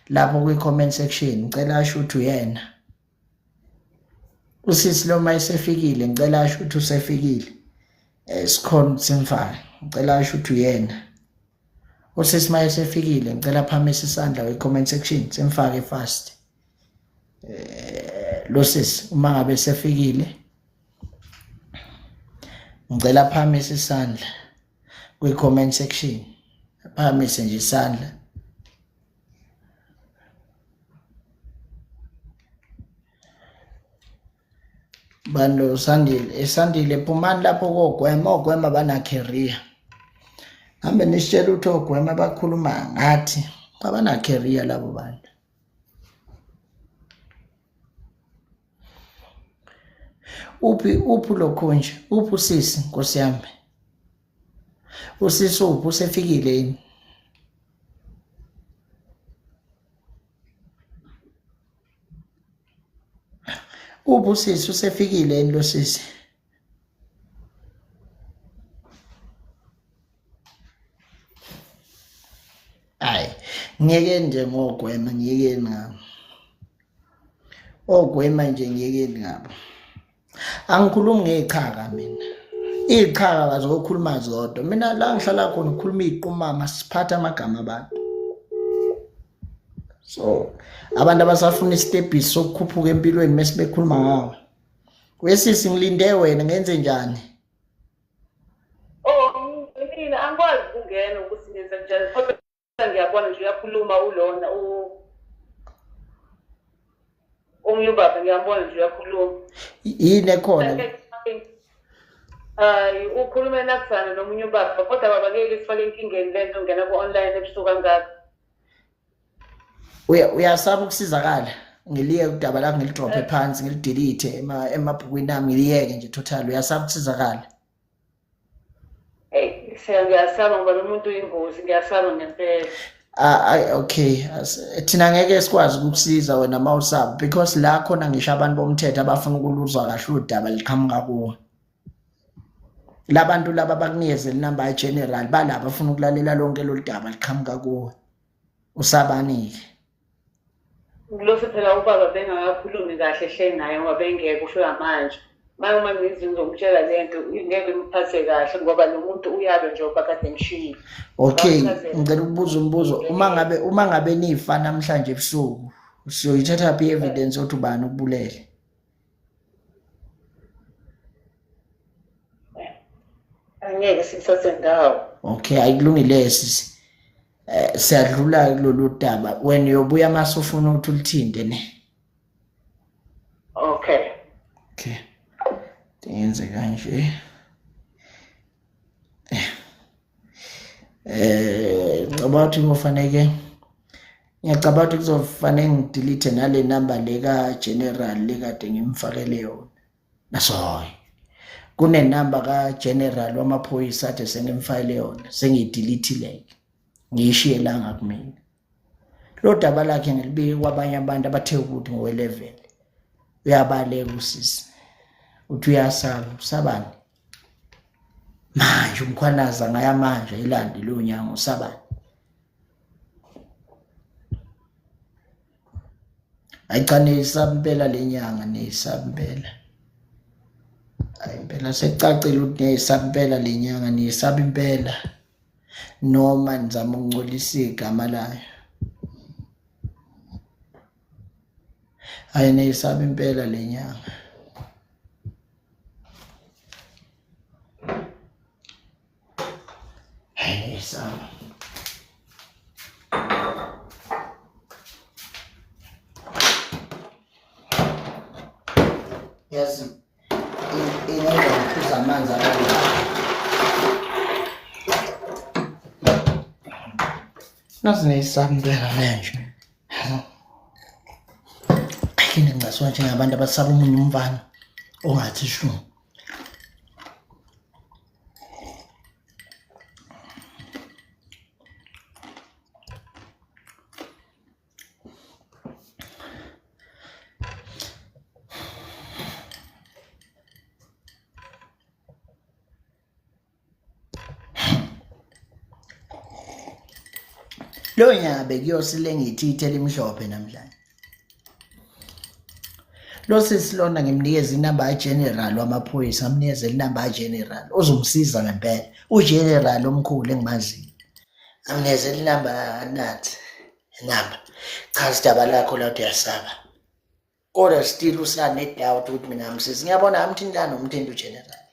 lapho kwi-comment section ngicela asho ukuthi uyena. Usisi lo mayesefikile ngicela asho ukuthi usefikile. Sikhona simfaka ngicela asho ukuthi uyena. Usisi mayesefikile ngicela phakamisa isandla kwi-comment section simfake fast. Lo sisi uma ngabe sefikile ngicela phakamisa isandla kwi-comment section. Phakamisa nje isandla. Bando esandile phumani lapho ogwema bana career. Hambe nisitshela ukuthi ogwema bakhuluma ngathi abana career labo bantu. Uphi lokho nje, uphi usisi Nkosi yami. Usisi uphi usefikile yini? Uphi usisi usefikile yini lo sisi? Hayi, ngiyekeni nje ngogwema ngiyekeni ngabo. Ogwema nje ngiyekeni ngabo. Angikhulumi ngeqhaka mina. Iqhaka bazokhuluma zodwa. Mina la ngihlala khona ukukhuluma iqhumama siphatha amagama abantu. So, abantu abasafuna isitebhisi sokukhuphuka empilweni mase bekhuluma ngawe. Wesisi ngilinde wena ngenze njani? angikwazi ukungena ukuthi ngenza njani kodwa ngiyabona nje uyakhuluma ulona omunye ubaba ngiyambona nje uyakhuluma. Yini ekhona? Ukhulume nakufana nomunye ubaba kodwa baba ngeke sifake inkingeni lento ngena ku-online ebusuku kangaka. Uyasaba ukusizakala ngiliye udaba lakho ngilidrophe phansi ngilidelete emabhukwini ami ngiliyeke nje total. Uyasaba ukusizakala? Ngiyasaba ngoba lo muntu uyingozi, ngiyasaba ngempela. Okay, thina ngeke sikwazi ukukusiza wena mawusaba because la khona ngisho abantu bomthetho abafuna ukuluzwa kahle udaba liqhamuka kuwe. Labantu laba bakunikeze inamba yegeneral balaba bafuna ukulalela lonke lo daba liqhamuka kuwe. Usabanike. Ngilose phela ubaba bengakakhulumi kahle hle naye ngoba bengeke kusho manje. Uma ngizinto ngokutshela lento ngeke ngiphathe kahle ngoba lo muntu uyabe nje obakade ngishilo. Okay, ngicela ukubuza umbuzo. Uma ngabe nifa namhlanje ebusuku, siyoyithatha phi evidence yokuthi ubani ukubulele? Angeke sithathe ndawo. Okay, ayikulungile sisi. Siyadlula kulolu daba. Wena uyobuya mase ufuna ukuthi ulithinde ne. Okay. Okay. Yenze kanje. Ngicabanga ukuthi ngiyacabanga ukuthi kuzofanele ngidelete nale number leka general lekade ngimfakele yona. Nasoy. Kune number ka general wamaphoyisa athe sengimfakele yona, sengiyidelete. Ngishiye langa kumina. Lo daba lakhe ngilibike kwabanye abantu abathe ukuthi ngo-11. Uyabaleka usisi. Uthi uyasaba, usabani? Manje umkhwanaza ngaya manje ilandi lo nyanga usabani? Ayicane isaba impela lenyanga nesaba impela. Hayi impela secacile ukuthi nesaba impela lenyanga nesaba impela. Noma nizama ukungcolisa igama layo. Hayi nesaba impela lenyanga. Hayi nesaba. Yes. Inenza amanzi abala. Nazinesaba impela manje. Akini ngicasuka njengabantu abasaba umunye umfana ongathi shu. Lo nyaka bekuyosile ngithithe limhlophe namhlanje. Lo sisilona ngimnikeza inamba general wamaphoyisa, amnikeze inamba general ozomsiza ngempela. Ugeneral omkhulu engimaziyo. Amnikeze inamba nathi. Inamba. Cha sidaba lakho la uyasaba. Kodwa still usane doubt ukuthi mina ngimsiza. Ngiyabona amthintana nomthinto ugeneral.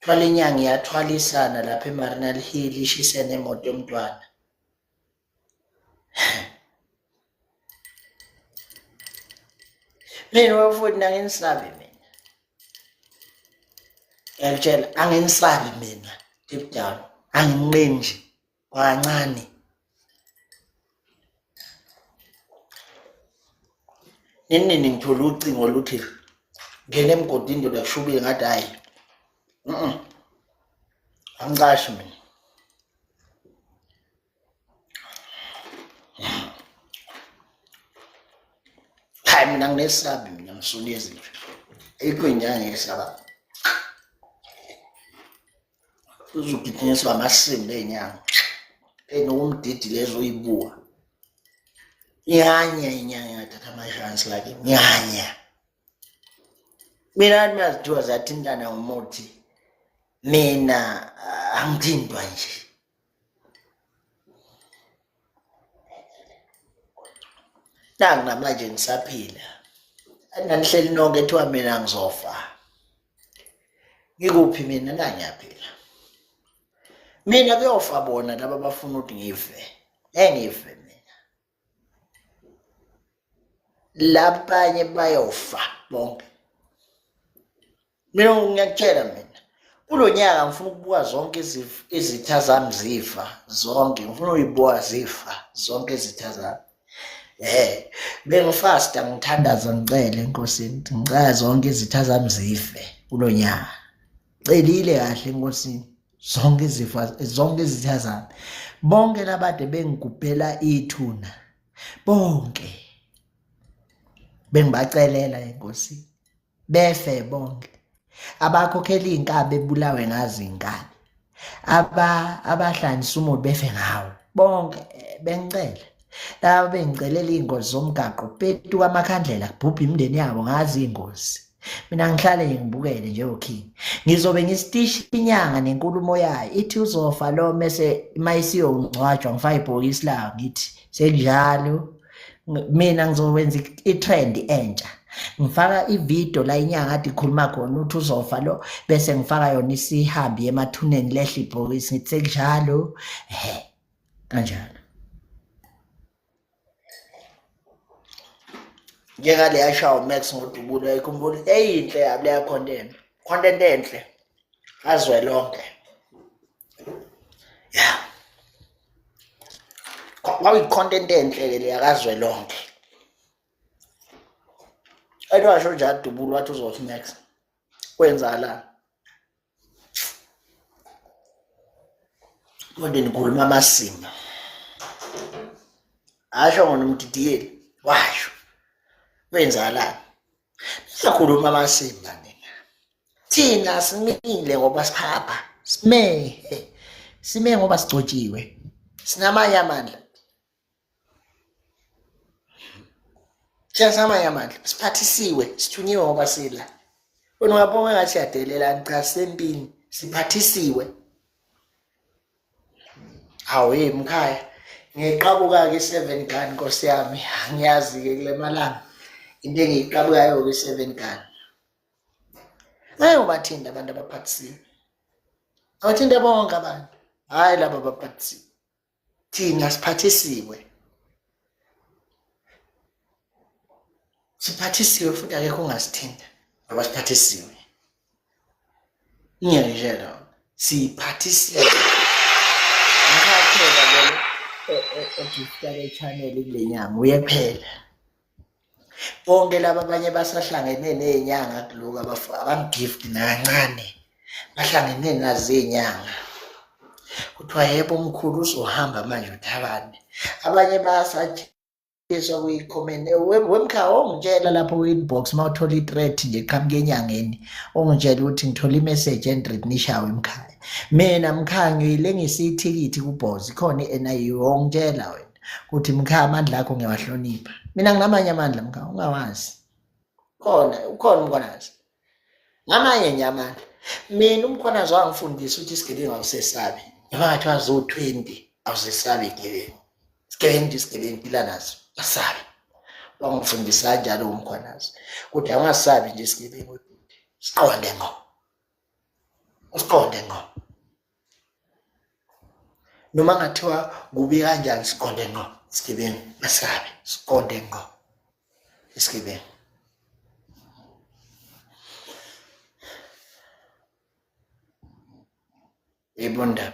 Thwala inyanga iyathwalisana lapha eMarinal Hill ishise nemoto yomntwana. Mina wafuna nginisabe mina. Ngiyatshela anginisabe mina deep down. Anginqenji kancane. Nini ngithola ucingo oluthi ngene emgodini ndoda kushubile ngathi hayi. Angicashi mina. Hayi mina nginesabi mina ngisoniyezi nje. Ayikho inyanga ngesaba. Uzogijinyiswa amasimu lenyanga. Enokumdidi lezo uyibuka. Nyanya inyanga yathatha amashance like nyanya. Mina ngiyazithiwa zathintana ngomuthi. Mina angithintwa nje. Nangu namanje ngisaphila. Ananihleli nonke ethiwa mina ngizofa. ngikuphi mina nangiyaphila mina kuyofa bona laba bafuna ukuthi ngife engife mina labanye bayofa bonke mina ngiyakutshela mina kulo nyaka ngifuna ukubuka zonke izitha zami zifa zonke ngifuna uyibuka zifa zonke izitha zami bengifasta ngithandaza ngicele enkosini ngicela zonke izitha zami zife kulo nyaka celile kahle enkosini zonke izitha zami bonke labade bengigubhela ithuna bonke bengibacelela enkosini befe bonke abakhokhela iy'nkabi ebulawe ngazo iy'nkabi abahlanisa umuthi befe ngawo bonke bengicela laba bengicelela iy'ngozi zomgaqo petuka amakhandlela kubhubha imindeni yabo ngazo iy'ngozi mina ngihlale ngibukele nje okay ngizobe ngisitishi inyanga nenkulumo yayo ithi uzofa lo mase mayisiyongcwatshwa ngifaka ibhokisi lawo ngithi senjalo mina ngizowenza i-trend entsha ngifaka ivideo la inyanga kade ikhuluma khona ukuthi uzofa lo bese ngifaka yona isihambi emathuneni lehle ibhokisi ngithi sekunjalo kanjalo njengale yashawa uMax ngoDubulo ayikhumbula eyinhle yabo leya content enhle azwelonke kwakuyi-content enhle le yakazwelonke ayithi washo njalo Dubulo wathi uzothi Max kwenzakalani konke nikhuluma amasimo asho ngona umdidiyeli washo kwenzakalani siyakhuluma amasimba nina thina simile ngoba siphapha sime ngoba sigcotshiwe sinamanye amandla sinamanye amandla siphathisiwe sithunyiwe ngoba sila wena ungabonga ngathi siyadelelani cha sempini siphathisiwe hawe mkhaya ngiqabuka ke 7 gun Nkosi yami angiyazi ke kule malanga into engiyiqabukayo ke 7 gun ayobathinda abantu abaphathisiwe awathinda bonke abantu hayi laba abaphathisiwe thina siphathisiwe siphathisiwe futhi akekho ongasithinda ngoba siphathisiwe ngiyakutshela siphathisiwe ngakaphela lelo ejistare channel kule nyanga uyephela bonke laba abanye basahlangene nezinyanga kuloku abangigift nakancane bahlangene nazo izinyanga kuthiwa yebo omkhulu uzohamba manje uthabane abanye bayasatshiswa kwi-comment wemkhaya ongitshela lapho ku-inbox uma uthola i-threat nje qhamuke enyangeni ongitshela ukuthi ngithola imessage endred nishawe emkhaya mina mkhaya ngiyilengisa ithikithi kuBhozi khona i-NIU ongitshela wena ukuthi mkhaya amandla akho ngiyawahlonipha mina nginamanye amandla mkhaya ungawazi ukhona umkhonazi ngamanye nje amandla mina umkhonazi wangifundisa ukuthi isigebengu awusesabi ngathi wazo 20 awusesabi isigebengu phila nazo asabi wangifundisa njalo umkhonazi ukuthi angasabi nje isigebengu siqonde ngo noma ngathiwa kubi kanjani siqonde ngo isigebengu asabi siqonde ngo isigebengu yebonda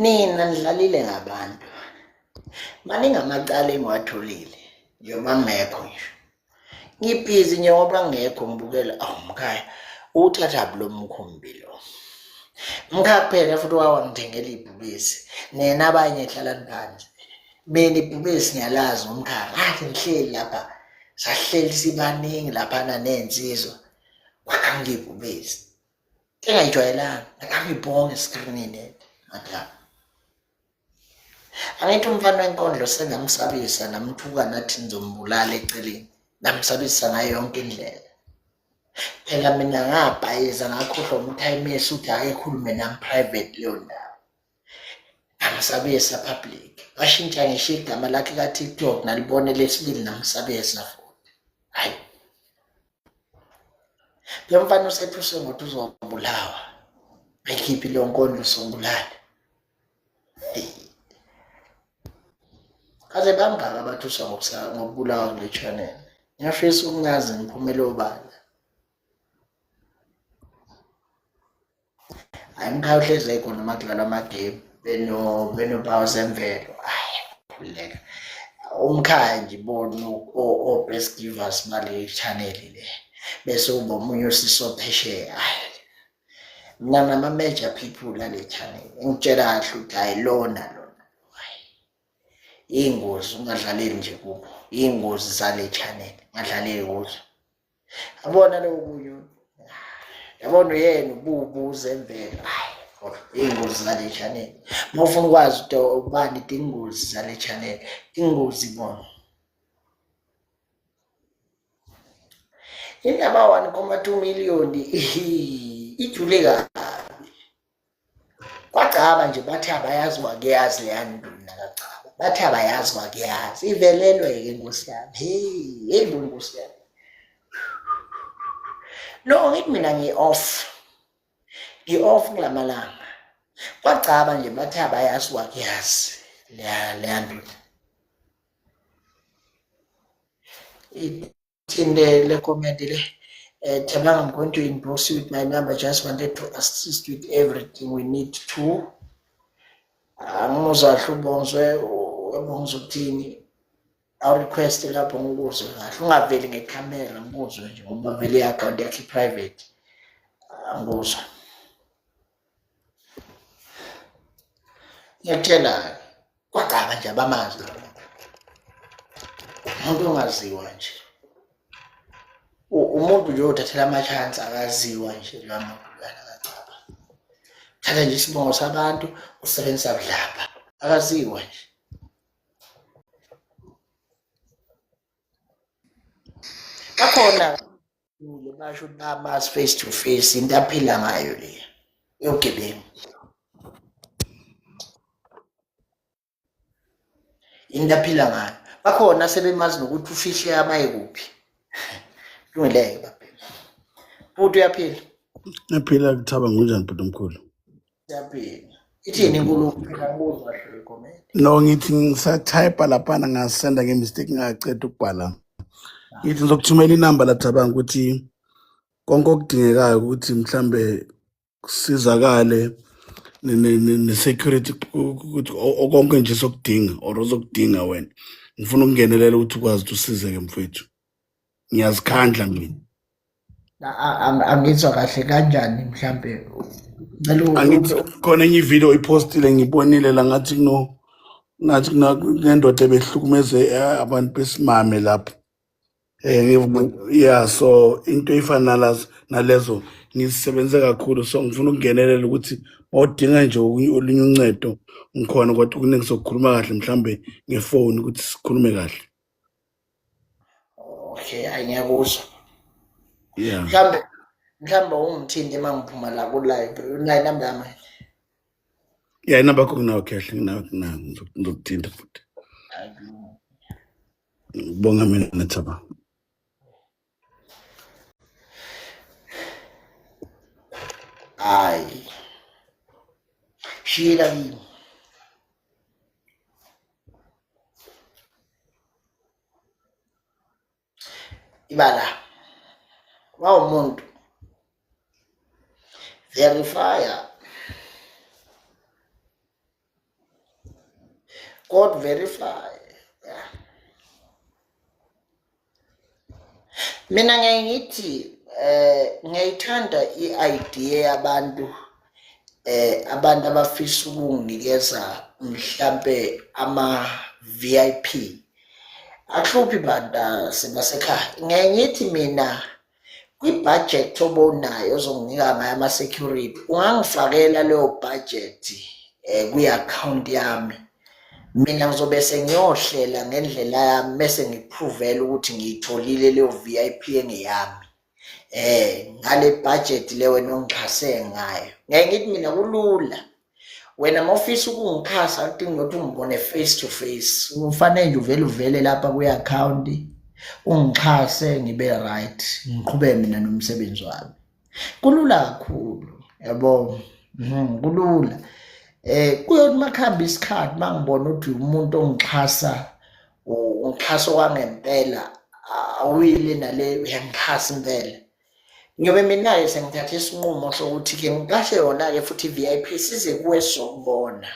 nina nidlalile ngabantu maningi amacala engiwatholile njengoba ngekho nje ngibhizi njengoba ngekho ngibukela mkhaya uthatha lo mkhumbi lo mkhaya kuphela futhi wawangithengela ibhubesi nena abanye ehlalani phansi mina ibhubesi ngiyalazi umkhaya ngathi ngihleli lapha sahleli sibaningi laphana nensizwa kwakangibhubesi engayijwayelanga akangibhonge escreenini ngata angithi umfana wenkondlo sengamsabisa namthuka nathi nizombulala eceleni namsabisa ngayo yonke indlela phela mina ngabhayiza ngakhohlwa ukuthi ayimesi ukuthi akekhulume nami private leyo ndawo Ngasabesa public. Washintsha ngisho igama lakhe ka-TikTok nalibone lesibili namsabesa futhi. Hayi. Lo mfana usethuswe ngokuthi uzobulawa. Ayikhiphi leyo nkondlo usombulala. Kaze bangaka abathuswa ngokubulawa kule channel. Ngiyafisa ukungazi imiphumela obala. Ayimkhawuhleze khona uma kudlalwa amagame benompawu zemvelo. Hayi, khuleka. Umkhaya nje ibona o-best givers ngale channel le. Bese uba omunye usiso phesheya. Mina nama-major people ale channel. Ngitshela kahle ukuthi hayi lona. Iy'ngozi ungadlaleli nje kubo. Iy'ngozi zale channel. Ngadlaleli kuzo. Abona lo kunye. Yabona yena ububu zemvelo. Iy'ngozi zale channel. Uma ufuna ukwazi ukuthi ubani iy'ngozi zale channel. Iy'ngozi bona. Indaba 1.2 million ijule kabi. Kwagcaba nje bathi abayazi wakuyazi leya nduna kagcaba. Bathi abayazi wakuyazi. Ivelelwe-ke Nkosi yami. Hey Nkosi yami. No, ngithi mina ngi-off. Ngi-off kulamalanga. Kwagcaba nje bathi abayazi wakuyazi leya nduna. Ithinde le comment le. Thabanga, I'm going to inbox you with my number. Just wanted to assist with everything we need to. Angizwa hlubonzwe ubonzo ukuthini. I'll request lapho ngikuzwe kahle. Ungaveli ngecamera ngikuzwe nje ngoba vele i-account yakhe private. Angizwa. Ngiyakutshela kwagcaba nje abamazi. Umuntu ongaziwa nje. Umuntu nje othathela ama-chance akaziwa nje lamaphulana kagcaba. Thatha nje isibongo sabantu usebenzisa budlabha. Akaziwa nje. Bakhona basho ukuthi bamazi face to face into aphila ngayo le. Yogebengu. Into aphila ngayo. Bakhona sebemazi nokuthi ufihle amaye kuphi. Kulungile baphela. Futhi uyaphila. Ephila kuthaba ngunjani bhuti omkhulu? Uyaphila. Ithini inkulumo phela ngibuzwa kahle comment. No, ngithi ngisatype laphana ngasenda ngemistake ngaceda ukubhala. Ngithi ngizokuthumela inamba laThabanga ukuthi konke okudingekayo ukuthi mhlambe kusizakale ne-security ukuthi konke nje sokudinga or ozokudinga wena. Ngifuna ukungenelela ukuthi ukwazi ukuthi usizeke mfowethu. Ngiyazikhandla mina. Angizwa kahle kanjani mhlambe. Angithi khona enye ivideo ipostile ngibonile la ngathi ngathi kunendoda ebehlukumeze abantu besimame lapho. Yeah, so into efana nalezo ngisebenze kakhulu, so ngifuna ukungenelela ukuthi awudinga nje olunye uncedo ngikhona kodwa kuningi sokukhuluma kahle mhlambe ngefoni ukuthi sikhulume kahle. Okay, ngiyakuzwa. Yeah. Mhlambe ungithinte mangiphuma la ku live. Unayo inamba yami? Yeah, inamba yakho nginayo kahle ngizokuthinta futhi. Ngibonga mina naThaba. Hayi. Shila yini? Ibala. Umuntu verifier. God verify. Yeah. Mina ngiyithi ngiyithanda i-idea yabantu abantu abafisa ukunginikeza mhlambe ama-VIP. Ahluphi bantu sebasekhaya. Ngiyithi mina kwi-budget obonayo ozonginika ngayo ama-security ungangifakela leyo budget kwi-account yami. Mina ngizobe sengiyohlela ngendlela yami bese ngiprovela ukuthi ngiyitholile leyo VIP engiyami. Ngale budget le wena ongixhase ngayo. Ngithi mina kulula wena mawufisa ukungixhasa akudingi ukuthi ungibone face to face, ufanele nje uvele lapha kwi-account ungixhase ngibe right, ngiqhubeke mina nomsebenzi wami. Kulula kakhulu yabo, kulula. Kuyothi makuhamba isikhathi mangibona ukuthi umuntu ongixhasa ungixhasa kwangempela, awuyile nale uyangixhasa impela, ngiyobe mina-ke sengithathe isinqumo sokuthi-ke ngiqashe yona-ke futhi i-VIP size kuwe sokubona.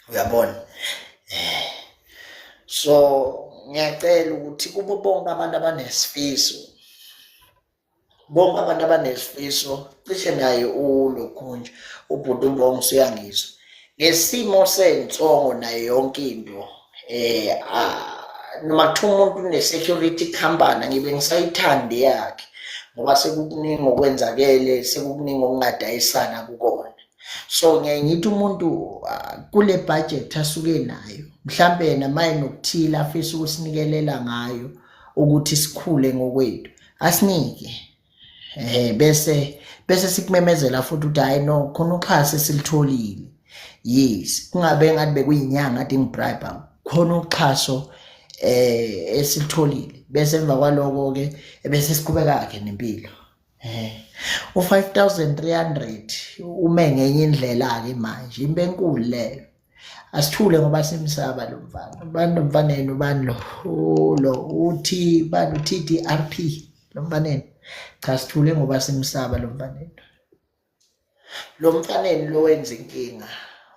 Uyabona? So ngiyacela ukuthi kubo bonke abantu abanesifiso, bonke abantu abanesifiso, cishe naye uLokhunja ubhuti uMbongo usuyangizwa ngesimo sensongo nayo yonke into. Noma kuthiwa umuntu une-security company ngibe ngisayithande yakhe ngoba sekukuningi okwenzakele, sekukuningi okungadayisana kukona. So ngiye ngithi umuntu kule budget asuke nayo, mhlambe yena maye nokuthile afisa ukusinikelela ngayo ukuthi sikhule ngokwethu, asinike. Bese sikumemezela futhi ukuthi hayi no, khona uxhaso esilitholile. Yes, kungabe ngathi bekuyinyanga ade ngibribe, khona uxhaso esilitholile, bese emva kwaloko-ke ebese siqhubeka-ke nempilo. U-5,300 ume ngenye indlela-ke manje, into enkulu leyo. Asithule ngoba simsaba lo mfana. Ubani lo mfaneni, ubani lo uthi bani uTDRP lo mfaneni. Cha, sithule ngoba simsaba lo mfaneni. Lo mfaneni lo wenza inkinga,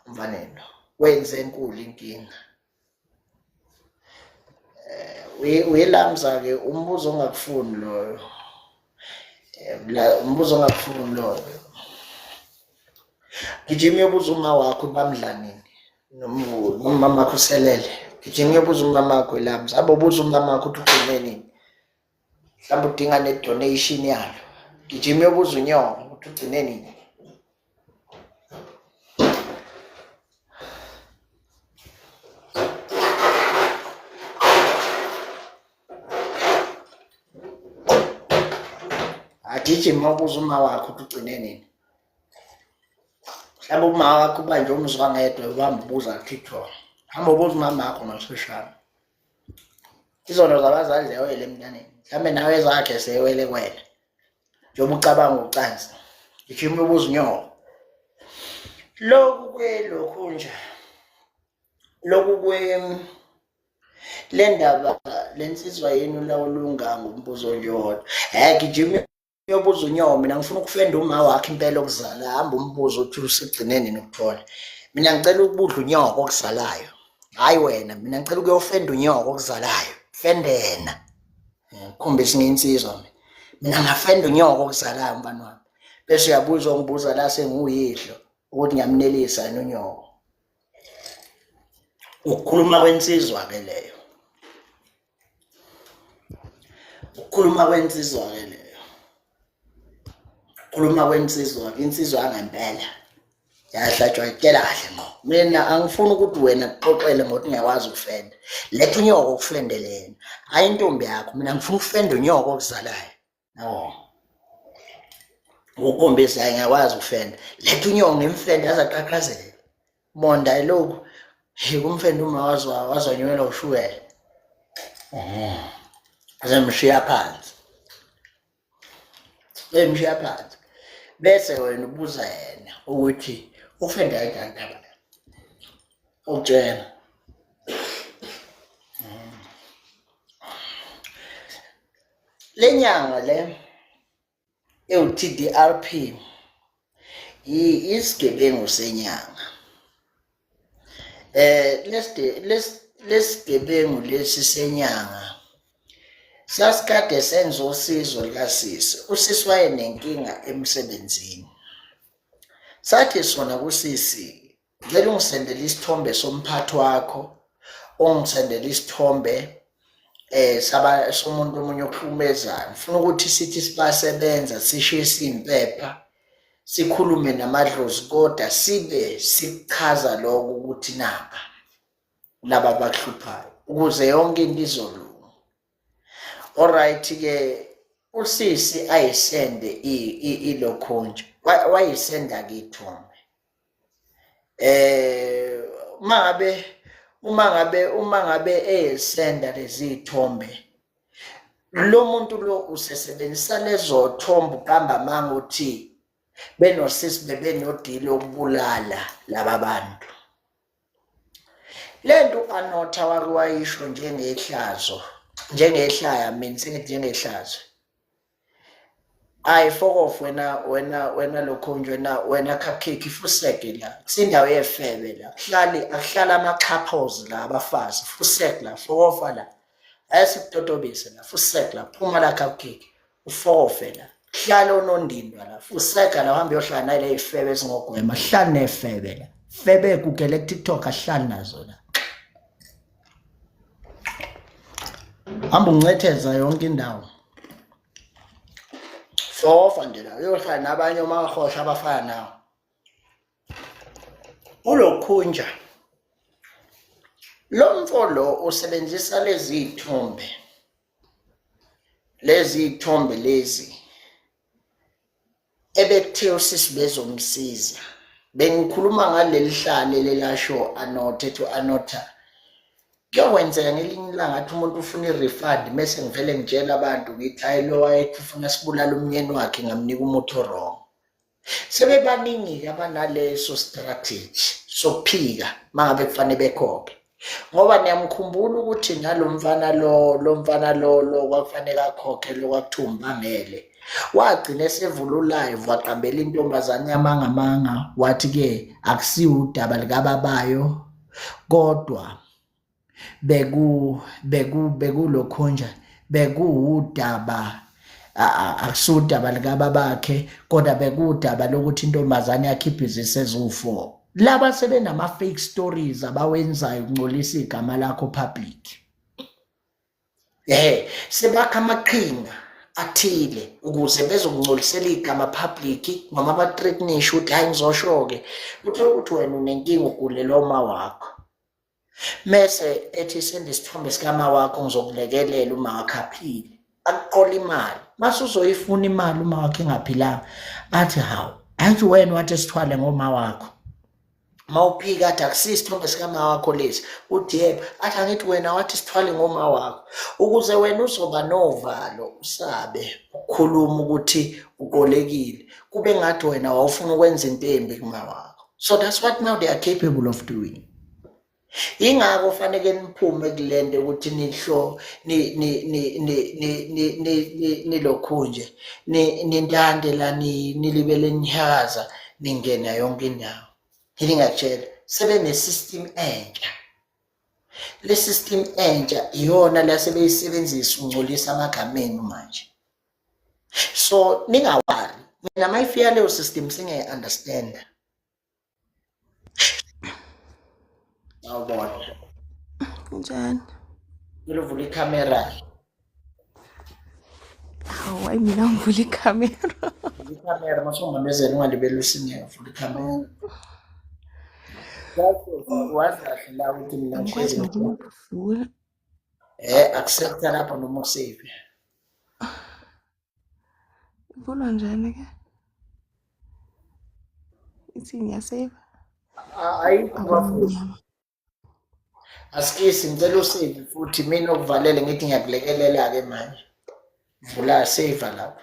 umfaneni wenze enkulu inkinga. Uyelamza-ke umbuzo ongakufuni loyo, umbuzo ongakufuni loyo. Gijima uyobuza uma wakho bamdlanini nomama wakho uselele. Gijima uyobuza umama wakho elamza, abe ubuza umama wakho ukuthi ugcine nini, mhlawumbe udinga ne-donation yalo. Gijima uyobuza uNyongo ukuthi ugcine nini. Gijima ubuza uma wakho ukuthi ugcine nini. Mhlawumbe uma wakho ubanje umzwa ngedwa ubambuza kuthitho. Hamba ubuza umama wakho ngosishana. Izono zabazali zewele emntaneni. Mhlawumbe nawe zakhe sewele kuwena. Njengoba ucabanga ucansi. Gijima ubuza uNyongo. Lokhunja. Le ndaba lensizwa yenu lawulunga ngombuzo njodwa. Gijima uyobuza uNyongo, mina ngifuna ukufenda uma wakhe impela okuzala. Hamba umbuzo uthi usigcine nini ukuthola. Mina ngicela ukubudla uNyongo okuzalayo, hayi wena. Mina ngicela ukuyofenda uNyongo okuzalayo, fendena. Khombisa nginsizwa mina ngafenda uNyongo okuzalayo mfana wami. Bese uyabuza ongibuza la senguyihlo ukuthi ngiyamnelisa yini uNyongo. Ukukhuluma kwensizwa-ke leyo, ukukhuluma kwensizwa-ke leyo. Khuluma kwensizwa, insizwa yangempela yahlatshwa itshela kahle ngo. Mina angifuni ukuthi wena kuxoxele ngokuthi ngiyakwazi ukufenda. Letha uNyongo ukufendele yena, hayi intombi yakho. Mina ngifuna ukufenda uNyongo okuzalayo. No, ukukhombisa hayi ngiyakwazi ukufenda. Letha uNyongo ngimfende azaqhaqhazele. Monda lokhu kumfenda uma wazonyela ushukela. Azemshiya phansi. Emshiya phansi. Bese wena ubuza yena ukuthi ufenda kanjani utshela. Le nyanga le ewu-TDRP isigebengu senyanga. Lesigebengu lesi senyanga sasikade senza usizo likasisi. Usisi wayenenkinga emsebenzini. Sathi sona kusisi, ngeke ungisendele isithombe somphathi wakho, ungisendele isithombe somuntu omunye okuhlukumezayo. Ngifuna ukuthi sithi sibasebenza sishiye isimpepha, sikhulume namadlozi, kodwa sibe sikuchaza lokho ukuthi naba laba abakuhluphayo ukuze yonke into izolunga. Alright-ke usisi ayisende iLokhunja wayisenda kithombe. uma ngabe esenda lezi ithombe, lo muntu lo usesebenzisa lezo thombe ukamba manga uthi benosisi bebenodili okubulala laba bantu. Lento uAnotha wake wayisho njengehlazo, mina sengithi njengehlazo. Hayi fuck off wena Lokhunja wena Cupcake ifuseke la. Kusindawo yefebe la. Akuhlala amaxhaphozi la abafazi. Fuseke la, fuck off la. Ayisikutotobise la, fuseke la. Phuma la Cupcake. Ufofe la. Hlala onondindwa la. Fuseka la uhambe uyohlala nale ifebe ezingogwema. Hlala nefebe la. Febe kugele TikTok ahlala nazo la. Hamba uncetheza yonke indawo. Fofa nje la uyohlala nabanye omahosha abafana nawo. uLokhunja lo mfolo usebenzisa lezi ithombe lezi ebekuthe usisi bezomsiza. Bengikhuluma ngaleli hlale lelasho Anotha ethi Anotha kuyokwenzeka ngelinye ilanga athi umuntu ufuna i-refund mase ngivele ngitshela abantu ngithi hayi lo wayethi ufuna sibulala umnyeni wakhe ngamnika umuthi wrong. Sebebaningi abanaleso strategy sokuphika mangabe kufanele bekhokhe. Ngoba niyamkhumbula ukuthi nalo mfana lo kwakufanele akhokhe lo kwakuthiwa umbangele. Wagcina esevula live waqambela intombazane yamangamanga wathi ke akusiwo udaba likababayo kodwa bekuLokhunja bekuudaba akusudaba likababakhe kodwa bekudaba lokuthi intombazane yakhipha izise eziwu4. Laba sebenama fake stories abawenzayo ukungcolisa igama lakho public. Sebakha amaqhinga athile ukuze bezokungcolisela igama public noma abathreatenisha ukuthi hayi ngizosho-ke ukuthi wena unenkinga ugulelwa uma wakho. Mese ethi senda isithombe sikama wakho ngizokulekelela uma wakho aphile. Akuqola imali. Mase uzoyifuna imali uma wakho engaphilanga. Athi hawu, athi wena wathi sithwale ngoma wakho. Mawuphika athi akusisithombe sikama wakho lesi. Uthi yebo. Athi angithi wena wathi sithwale ngoma wakho. Ukuze wena uzoba novalo usabe ukukhuluma ukuthi uqolekile. Kube ngathi wena wawufuna ukwenza into embi kuma wakho. So that's what now they are capable of doing. Ingakho fanele niphume kulento ukuthi nihlo niLokhunja nintande la nilibele nihaza ningena yonke indawo. Ngingakutshela sebene system entsha. Le system entsha iyona la sebeyisebenzisa ungcolisa amagameni manje. So ningawali mina mayifika leyo system singe understand. Awubona. Njani? Ngiluvula ikhamera. Hawu, ayi mina ngivula ikhamera. Ikhamera masongimamezela ungalibeli usinye uvula ikhamera. Wazi kahle la ukuthi mina Ngikwazi ukuvula. Accept lapha noma usave. Ivulwa njani ke? Ithi ngiyasave. Ayikho. Asikisi ngicela usave futhi mina okuvalele ngithi ngiyakulekelela ke manje. Vula save lapha.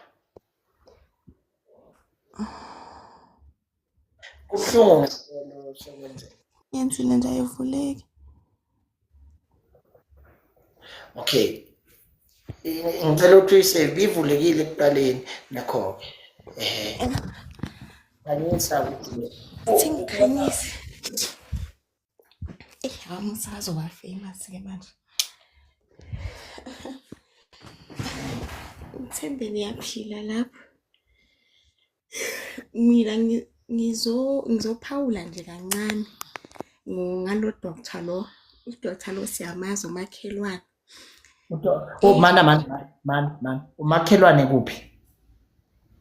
Kuhlungu ngisicelo sokwenzeka. Yenzile nje ayivuleki. Okay. Ngicela ukuthi uyisave ivulekile ekuqaleni nakho ke. Ngiyisa ukuthi Singikhanyise. Hawu ngisazoba famous ke manje. Ngithembe niyaphila lapha. Mina ngizophawula nje kancane ngalo doctor lo. UDoctor lo siyamazi umakhelwane. Man. Umakhelwane kuphi?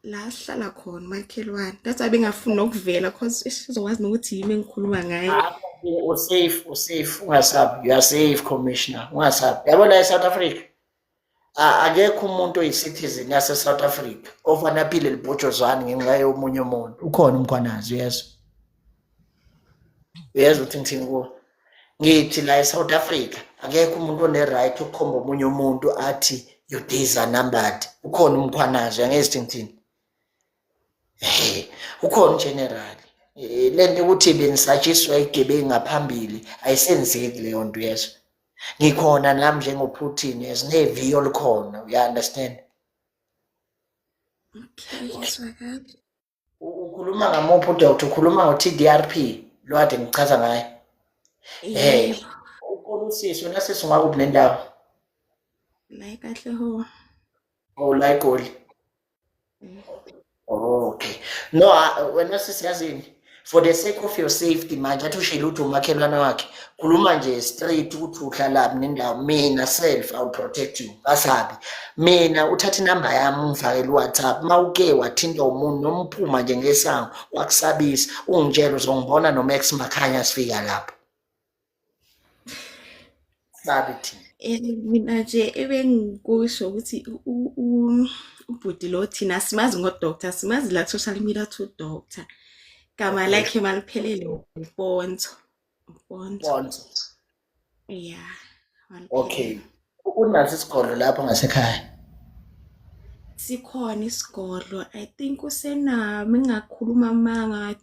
La sihlala khona umakhelwane. That's why bengafuni nokuvela because sizokwazi nokuthi yimi engikhuluma ngayo. Safe ungasabi. You are safe commissioner. Ungasabi. Yabona eSouth Africa. Akekho umuntu oyicitizen yase South Africa ofana phile libhotshozwana ngenxa yomunye umuntu. Ukhona umkhwanazi yes. Uyezwa ukuthi ngithini kuwe? Ngithi la eSouth Africa akekho umuntu one-right ukukhomba omunye umuntu athi your days are numbered. Ukhona umkhwanazi, angeke sithi ngithini? Ukhona ugeneral. Le nto ukuthi benisatshiswa igebengu ngaphambili ayisenzeki leyo nto yezwa. Ngikhona nami njengoPutin esineviyo likhona, uya-understand? Okay, ngizwakala. Ukhuluma ngamuphi udoctor? Ukhuluma ngo-TDRP lo kade ngichaza ngayo. Yebo, Uqolisisi wena sisi ungakuphi nendawo? la kahle ho. Oh, la eGoli. Oh, okay. No, wena sisi yazini, for the sake of your safety manje athi ushilo uthi umakhelwane wakhe, khuluma nje straight ukuthi uhlalaphi nendawo. Mina self I'll protect you, kasabi. Mina uthatha inamba yami ungifakele uWhatsApp, mawuke wathinta umuntu noma uphuma nje ngesango wakusabisa, ungitshela uzongibona noMax Makhanya sifika lapho. Sabi thina. Mina nje ebengikusho ukuthi ubhuti lo thina simazi ngo-doctor, simazi la social media to doctor. Gama lakhe maliphelele uPonto. uPonto. Bonzo. Yeah, Okay. maliphelele. Unaso isigodlo lapho ngasekhaya. Sikhona isigodlo, I think usena mengakhuluma amanga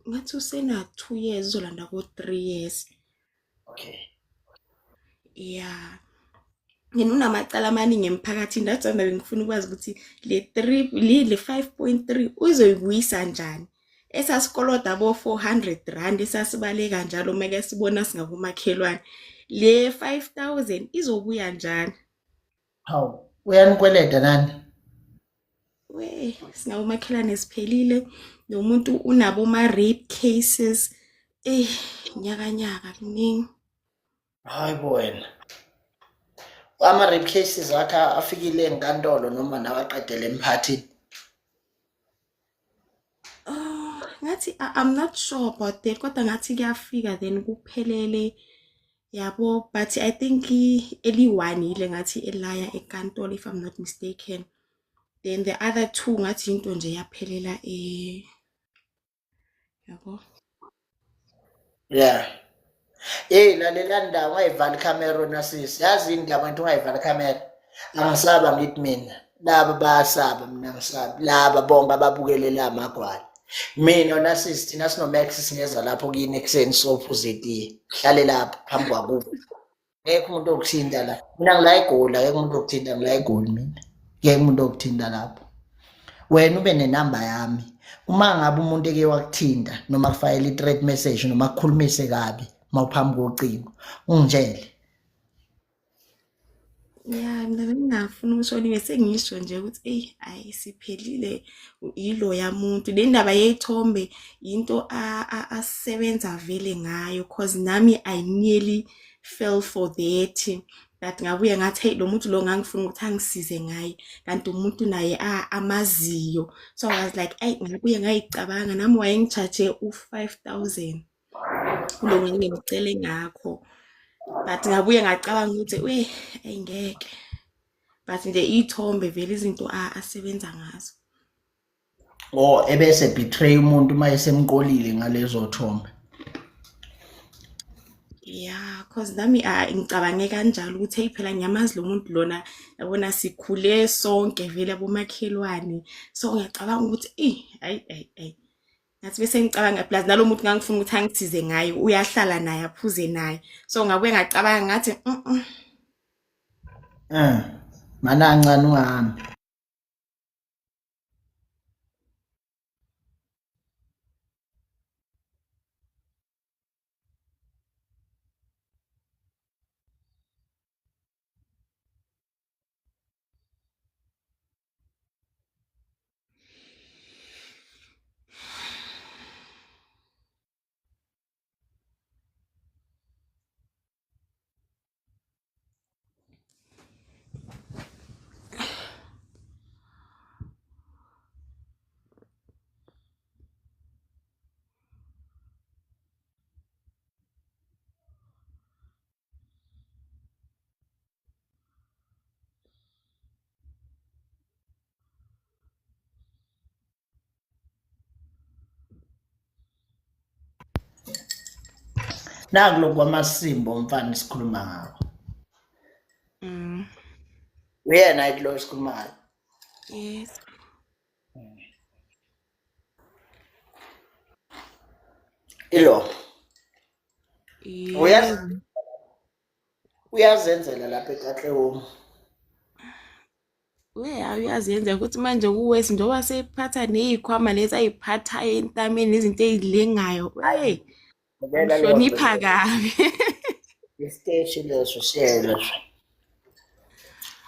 ngathi usena 2 years uzolanda ko 3 years. Okay. Yeah. Yena unamacala amaningi emphakathini, that's why bengifuna ukwazi ukuthi le 5.3 uzoyibuyisa njani. Esasikoloda abo 400 rand esasibaleka kanjalo meke sibona singabomakhelwane. Le 5000 izobuya njani? Hawu, uyanikweleda nani? We, singabomakhelwane siphelile, nomuntu unabo ma-rape cases. Nyaka kuningi. Hayi bo wena. Ama-rape cases akhe afikile enkantolo noma nawaqedele emphakathini? Ngathi I'm not sure about that, kodwa ngathi kuyafika then kuphelele yabo, but I think eli-1 ile ngathi elaya enkantolo if I'm not mistaken. Then the other 2 ngathi into nje yaphelela yabo. Yeah. Lalela ndawo ungayivala ikhamera wena sisi. Yazi indaba into ungayivala ikhamera. Angisaba ngithi mina. Laba bayasaba mina ngisabi. Laba bonke ababukelela amagwala. Mina wena sisi thina sinoMax singeza lapho kini ekuseni sophuza itiye. Hlale lapho phambi kwakubo. Ngeke umuntu okuthinta la. Mina ngila eGoli, ngeke umuntu okuthinta ngila eGoli mina. Ngeke umuntu okuthinta lapho. Wena ube nenamba yami. Uma ngabe umuntu eke wakuthinta noma kufayela i-threat message noma kukhulumise kabi mawuphambi kocingo, ungitshele. Yeah, mina bengingafuna ukusho bese ngisho nje ukuthi ayisiphelile yilo yamuntu. Le ndaba yeyithombe into asebenza vele ngayo, cause nami I nearly fell for that. That ngabuye ngathi hey lo muntu lo ngangifuna ukuthi angisize ngaye, kanti umuntu naye amaziyo. So I was like ngabuye ngayicabanga nami wayengicharge u5000 kulo ngangimcele ngakho. But ngabuye ngacabanga ukuthi ayingeke. But nje ithombe vele izinto asebenza ngazo. Oh, ebese betray umuntu uma esemqolile ngalezo thombe. Yeah, cause nami ngicabange kanjalo ukuthi hey phela ngiyamazi lo muntu lona, yabona sikhule sonke vele abomakhelwane. So ngiyacabanga ukuthi ayi ngathi bese ngicabanga plus nalo muntu ngangifuna ukuthi angithize ngaye uyahlala naye aphuze naye. So ngabuye ngacabanga ngathi Mana kancane ungahambi. nakulokhu kwamasimbo mfana sikhuluma ngakho. Mm, Uyena ayithi lo sikhuluma ngayo. yes. Ilo Yebo. uyazenzela lapha eKatlehong. Uyazenza ukuthi manje kuwesi njengoba sephatha ney'khwama lezi ay'phathayo entameni nezinto ey'lengayo. Ngibela leyo Amhlonipha kabi. isiteshi leso siyeleso.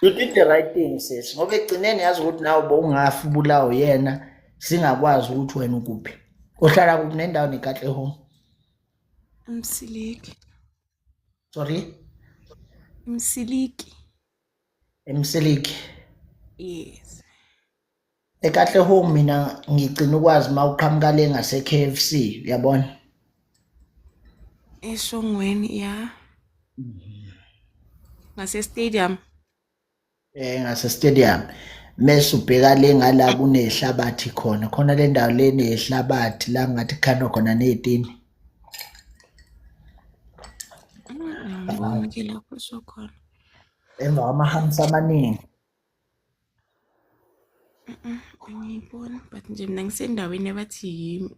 You did the right thing sis. Ngoba egcineni yazi ukuthi nawe bowungafi ubulawo yena singakwazi ukuthi wena ukuphi. Uhlala kuphi nendawo neKatlehong? Msiliki. Sorry? Msiliki. Emsiliki. Yes. EKatlehong mina ngigcina ukwazi mawuqhamuka le ngase KFC, uyabona? Eshongweni ya. Ngase stadium. Ngase stadium. Mase ubheka le ngala kunehlabathi khona le ndawo le nehlabathi la ngathi khano khona nezitini. Ngibona ke lapho sokhona. Emva kwamahamsa amaningi. Ngiyibona but nje mina ngisendaweni abathi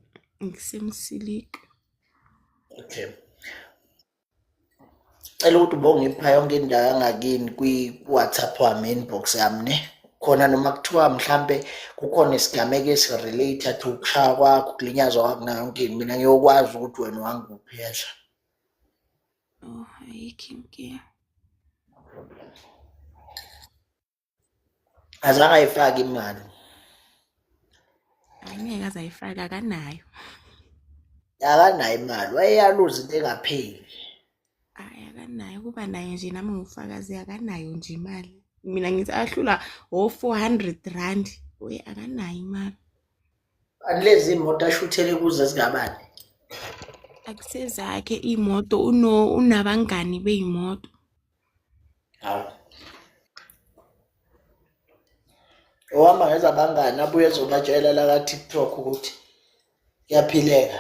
ngisemsiliki. Okay. Cela ukuthi ubongipha yonke indawo yangakini kwi-WhatsApp wami inbox yami ne. Khona noma kuthiwa mhlambe kukhona isigameko esirelate to ukushaya kwakho ukulinyazwa kwakho nayo yonke mina ngiyokwazi ukuthi wena wanguphi yesha. Oh, ayikho inkinga. Azange ayifake imali. Angeke azayifaka akanayo. Akanayo imali wayeyaluza into engapheli. Akanayo kuba nayo nje nami ngufakazi akanayo nje imali. Mina ngithi ahlula 400 rand. Akanayo imali. Anilezi imoto ashuthele kuze zingabani. Akusezakhe imoto unabangani beyimoto. Hawu. Owama ngezabangani abuye ezobatshela la TikTok ukuthi kuyaphileka.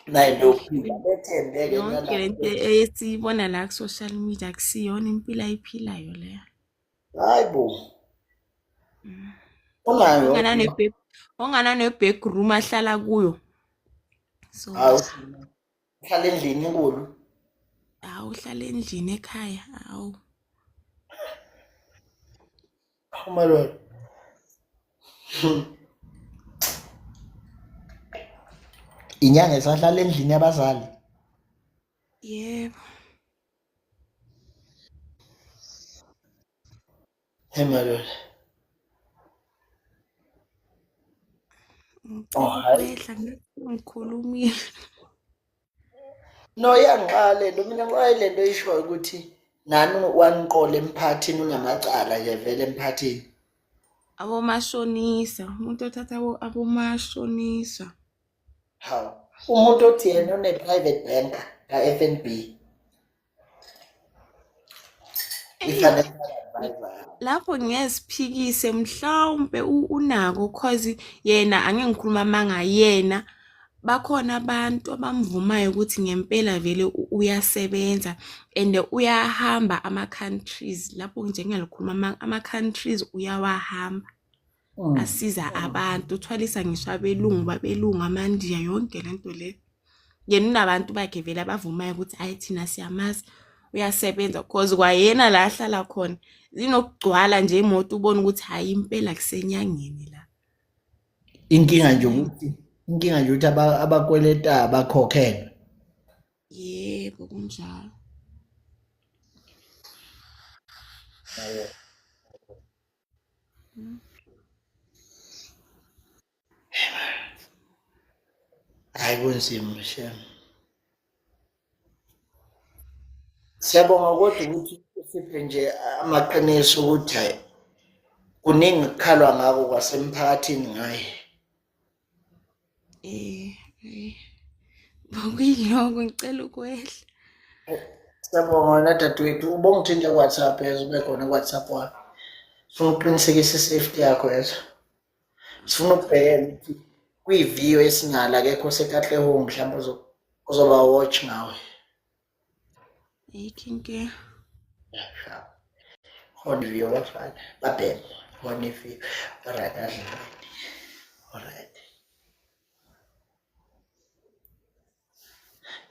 Nayi lokuphila bethembeke Yonke lento esiyibona la ku social media akusiyona impilo ayiphilayo leyo. Hayibo. Unayo. Ongana ne-back room ahlala kuyo. So Hawu. Uhlala endlini enkulu. uhlala endlini ekhaya. Hawu. My Lord. Inyanga esahlala endlini yabazali. Yebo. Hey my Lord. Kwehla ngikhulumile. No yangiqale lo mina ngoyile nto isho ukuthi nani waniqola emphakathini unamacala nje vele emphakathini. Abomashonisa, umuntu othatha abomashonisa. Hawu. Umuntu othi yena une-private bank ka-FNB. Ifinancial advisor. Lapho ngiyaziphikise mhlawumbe unako cause yena angeke ngikhuluma manga yena bakhona abantu abamvumayo ukuthi ngempela vele uyasebenza and uyahamba ama-countries lapho njengalikhuluma ama-countries uyawahamba asiza abantu uthwalisa ngisho babelungu amandiya yonke lento le yena unabantu bakhe vele abavumayo ukuthi hayi thina siyamazi uyasebenza cause kwayena la ahlala khona zinokugcwala nje imoto ubona ukuthi hayi impela kusenyangeni la. Inkinga nje ukuthi abakweleta abakhokhela. Yebo kunjalo. Hayi kunzima shem. Siyabonga kodwa ukuthi usiphe nje amaqiniso ukuthi kuningi kukhalwa ngako kwasemphakathini ngaye. Bokuyiloko ngicela ukwehla. Siyabonga dadewethu ubongithinta ku-WhatsApp yezo ube khona ku-WhatsApp wakho. Sifuna ukuqinisekisa i-safety yakho yezo. Sifuna ukubhekela ukuthi kwiviyo esinalo akekho seKatlehong mhlawumbe Uzoba watch ngawe. Ayikho. Yeah, sure. Khona view bafana. Babheke. Khona view. Alright, alright.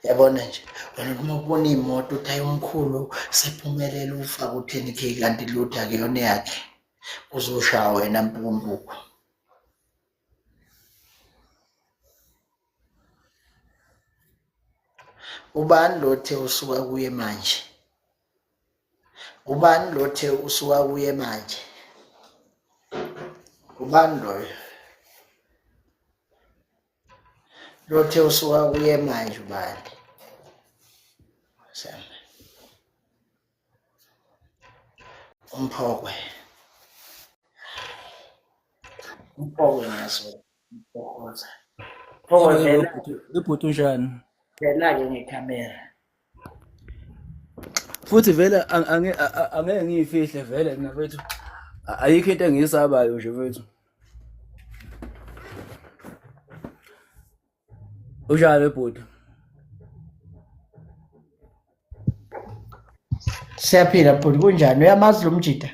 Yabona nje, wena uma ubona imoto uthi hayi umkhulu sephumelele ufaka u10K kanti lutho akuyona yakhe. Uzoshaya wena mpumbuku. Ubani lothe usuka kuye manje? Ubani lothe usuka kuye manje? Ubani loyo? Lothe usuka kuye manje ubani? Sema. Umphokwe. Umphokwe ngaso. Umphokwe. Phokwe Ibhuti unjani? vela ke ngekhamera. Futhi vele angeke ngiyifihle vele mina mfethu. Ayikho into engiyisabayo nje mfethu. Unjani ibhuti? Siyaphila bhuti kunjani? Uyamazi lo mjida?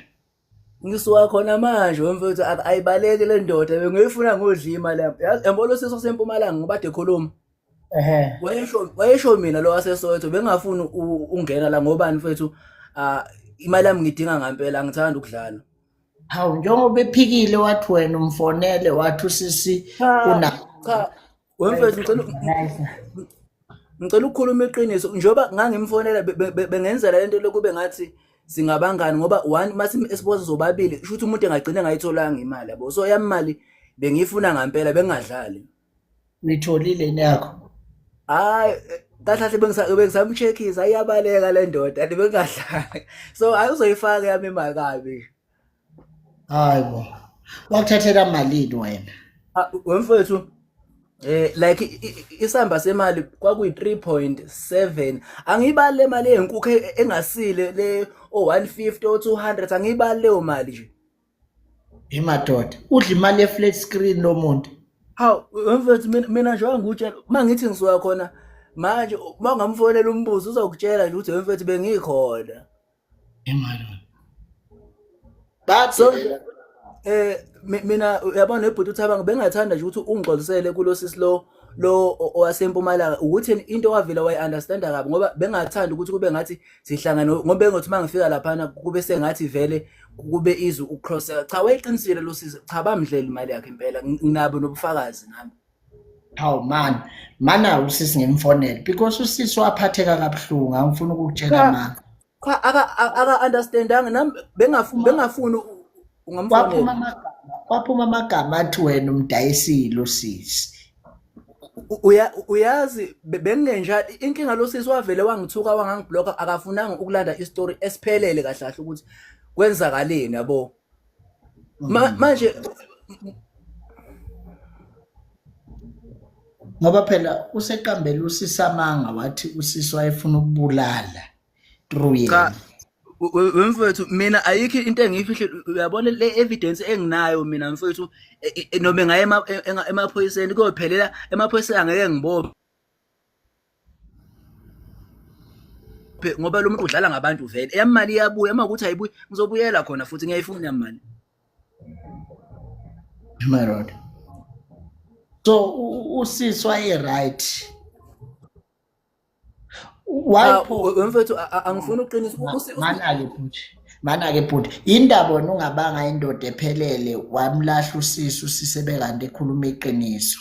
Ngisuka khona manje mfethu ayibaleke le ndoda bengiyifuna ngodlima lapha. Yazi embolo siso sempumalanga ngobade ekhuluma. Wayesho mina lo waseSoweto bengafuni ungena la ngobani mfethu imali yami ngidinga ngempela ngithanda ukudlala. Hawu njengoba ephikile wathi wena umfonele wathi usisi una Cha wemfethu ngicela ukukhuluma iqiniso njoba ngangimfonela bengenzela lento lokube ngathi singabangani ngoba one mase esiboza zobabili kusho ukuthi umuntu engagcina ngayitholanga imali yabo so yami mali bengifuna ngempela bengadlali. Nitholile yakho. Hayi kahle bengisamcheckisa ayabaleka le ndoda and bengadlali so ayuzoyifaka yami imali kabi. Hayibo. Wakuthathela malini wena? Wemfethu like isamba semali kwakuyi 3.7 angiyibali le mali enkukhu engasile le 150 or 200 angiyibali leyo mali nje. Imadoda udla imali ye-flat screen lo muntu. Hawu mfethu mina nje ngikutshela mangithi ngisuka khona manje mangamfonela umbuzo uzokutshela nje ukuthi mfethu bengikhona. Imali. So mina uyabona ebhuti uThabanga bengathanda nje ukuthi ungixolisele kulo sisi lo owasempumalanga ukuthi into wavela wayi-understanda kabi ngoba bengathanda ukuthi kube ngathi sihlangana ngoba bengothi mangifika laphana kube sengathi vele kube izwi ukcrosseka cha wayeqinisile lo sisi cha bamdlela imali yakhe impela nginabo nobufakazi nami. Hawu mana usisi ngimfonela because usisi waphatheka kabuhlungu angifuni ukukutshela mama. Cha aka understandanga nami bengafuni ungamfonela. Kwaphuma amagama athi wena umdayisile usisi. Uyazi bengenjalo inkinga lo sisi wavele wangithuka wangangibloka akafunanga ukulanda istory esiphelele kahle kahle ukuthi kwenzakaleni yabo manje ngoba phela useqambela usisi amanga wathi usisi wayefuna ukubulala through yena. Mfethu mina ayikho into engiyifihle uyabona le evidence enginayo mina mfethu noma ngaye emaphoyiseni kuyophelela emaphoyiseni angeke ngibophe ngoba lo muntu udlala ngabantu vele eyamali iyabuya uma ukuthi ayibuyi ngizobuyela khona futhi ngiyayifuna imali. My lord. So usisi waye right. Why mfethu angifuni uqinisa mana ke bhuti indaba wena ungabanga indoda ephelele wamlahla usisi bekanti ekhuluma iqiniso.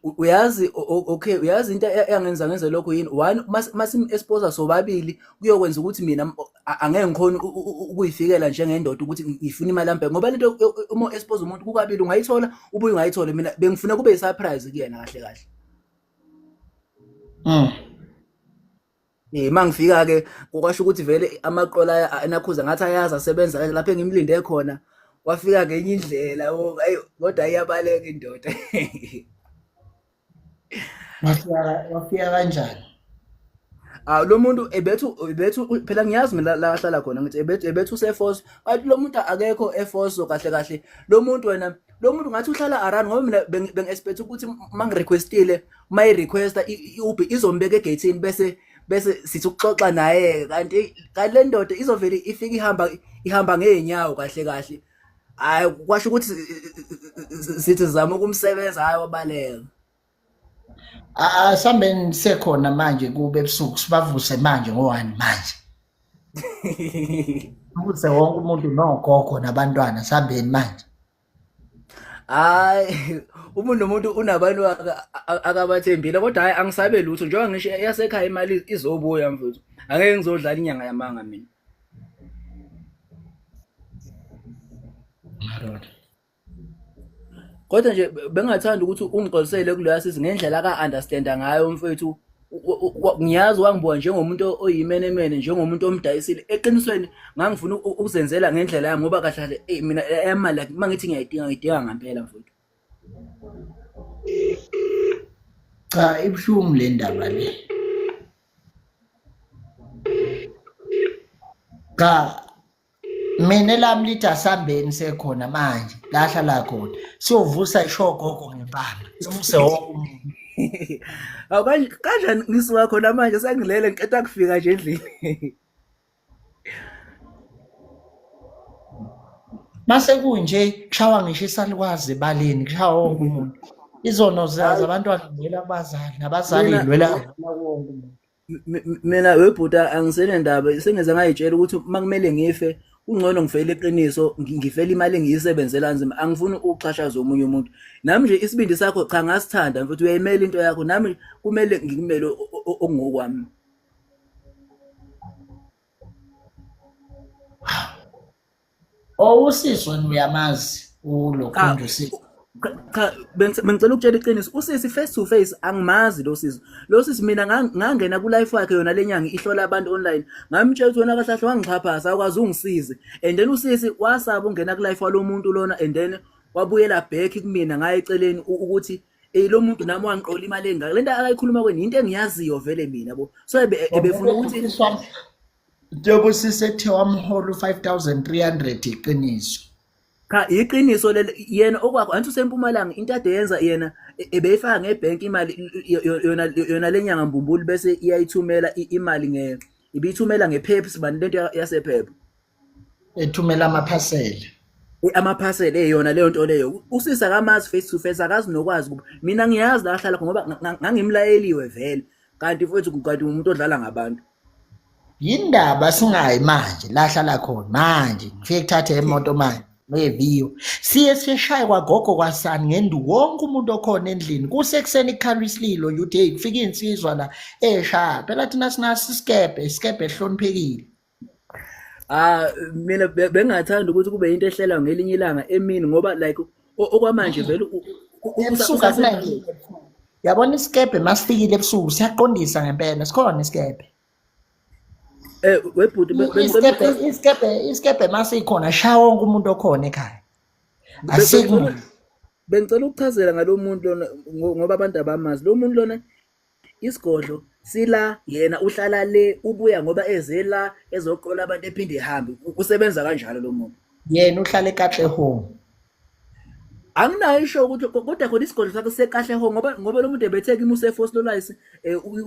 Uyazi okay uyazi into engenza lokho yini one mase exposure sobabili kuyokwenza ukuthi mina angeke ngikhona ukuyifikela njengendoda ukuthi ngifuna imali yami ngoba lento uma expose umuntu kukabili ungayithola ubuye ungayithola mina bengifuna kube surprise kuyena kahle kahle. Mangifika ke kwasho ukuthi vele amaqola anakhuza ngathi ayazi asebenza lapha engimlinde khona wafika ngenye indlela hayi kodwa iyabaleka indoda. Wafika kanjani? Lo muntu ebethu phela ngiyazi mina la ahlala khona ngithi ebethu seforce bathi lo muntu akekho eforce kahle kahle lo muntu wena lo muntu ngathi uhlala around ngoba mina beng-expect ukuthi mangirequestile mayi-requesta i-Uber izombeka egeyithini bese sithi ukuxoxa naye kanti le ndoda izovele ifike ihamba ngeenyawo kahle kahle. Hayi kwasho ukuthi sithi sizama ukumsebenza hayi wabaleka. Sambeni sekhona manje kube ebusuku sibavuse manje ngo-1 manje. Ukuse wonke umuntu nogogo nabantwana sambeni manje. Hayi umuntu nomuntu unabantu akabathembile kodwa hayi angisabe lutho njengoba ngisho yasekhaya imali izobuya mfuthu. Angeke ngizodlala inyanga yamanga mina. Kodwa nje bengathanda ukuthi ungixolisele kuleya sizi ngendlela aka-understanda ngayo mfethu. Ngiyazi wangibuka njengomuntu oyimenemene njengomuntu omdayisile eqinisweni ngangifuna ukuzenzela ngendlela yami ngoba kahle mina emali mangithi ngiyayidinga ngempela mfuthu. Cha ibuhlungu le ndaba le. Cha mina lami lithi asambeni sekhona manje la hlala khona siyovusa ishogogo ngempama simuse wonke umuntu. Awu kanjani ngisuka khona manje sengilele ngiqeda kufika nje endlini. Mase kunje kushawa ngisho isalikwazi ebaleni kushawa wonke umuntu. Izono zabantwana ngela abazali nabazali lwela wonke umuntu. Mina webhuta angisene ndaba sengeze ngayitshela ukuthi makumele ngife ungcono ngifele iqiniso ngifela imali engiyisebenzela nzima angifuni ukuxhashaza omunye umuntu. Nami nje isibindi sakho cha ngasithanda mfuthu uyayimela into yakho nami kumele ngikumele okungokwami. Usisi wena uyamazi ulokhunje usisi. Cha bengicela ukutshela iqiniso usisi face to face angimazi lo sisi mina ngangena ku life yakhe yona lenyanga ihlola abantu online ngamtshela ukuthi wena kahle wangixhaphaza akwazi ungisize and then usisi wasaba ungena ku life walomuntu lona and then wabuyela back kumina ngayeceleni ukuthi lo muntu nami wangiqola imali engaka lento akayikhuluma kweni into engiyaziyo vele mina bo so ebefuna ukuthi njengoba sisethe wamhola 5300 iqiniso. Cha iqiniso lele yena okwakho anti useMpumalanga into ade yenza yena ebeyifaka ngebank imali yona lenyanga mbumbulu bese iyayithumela imali ibithumela ngePeps bani lento yasePep ethumela amaphaseli yona leyo nto leyo usisa kamazi face to face akazi nokwazi mina ngiyazi la hlala ngoba ngangimlayeliwe vele kanti futhi kanti umuntu odlala ngabantu. Yindaba singayi manje la hlala khona manje ngifike kuthathe imoto manje neviyo siye sishaya kwagogo kwasani ngendu wonke umuntu okhona endlini kusekuseni ikhala isililo nje uthi hey kufika insizwa la esha phela thina sinasi isikebe ehloniphekile. Mina bengathanda ukuthi kube into ehlela ngelinye ilanga emini ngoba like okwamanje vele ebusuku asinanje yabona isikebe masifikile ebusuku siyaqondisa ngempela sikhona isikebe. Webhuti isikebe masikhona shaya wonke umuntu okhona ekhaya. Asikho bengicela ukuchazela ngalomuntu lona ngoba abantu abamazi lo muntu lona isigodlo sila yena uhlala le ubuya ngoba ezela ezoqola abantu ephinde ehambe usebenza kanjalo lo muntu yena uhlala eKahle home. Anginayo isho ukuthi kodwa khona isigodlo sakhe sekahle ho ngoba lo muntu ebetheke imuse fossilise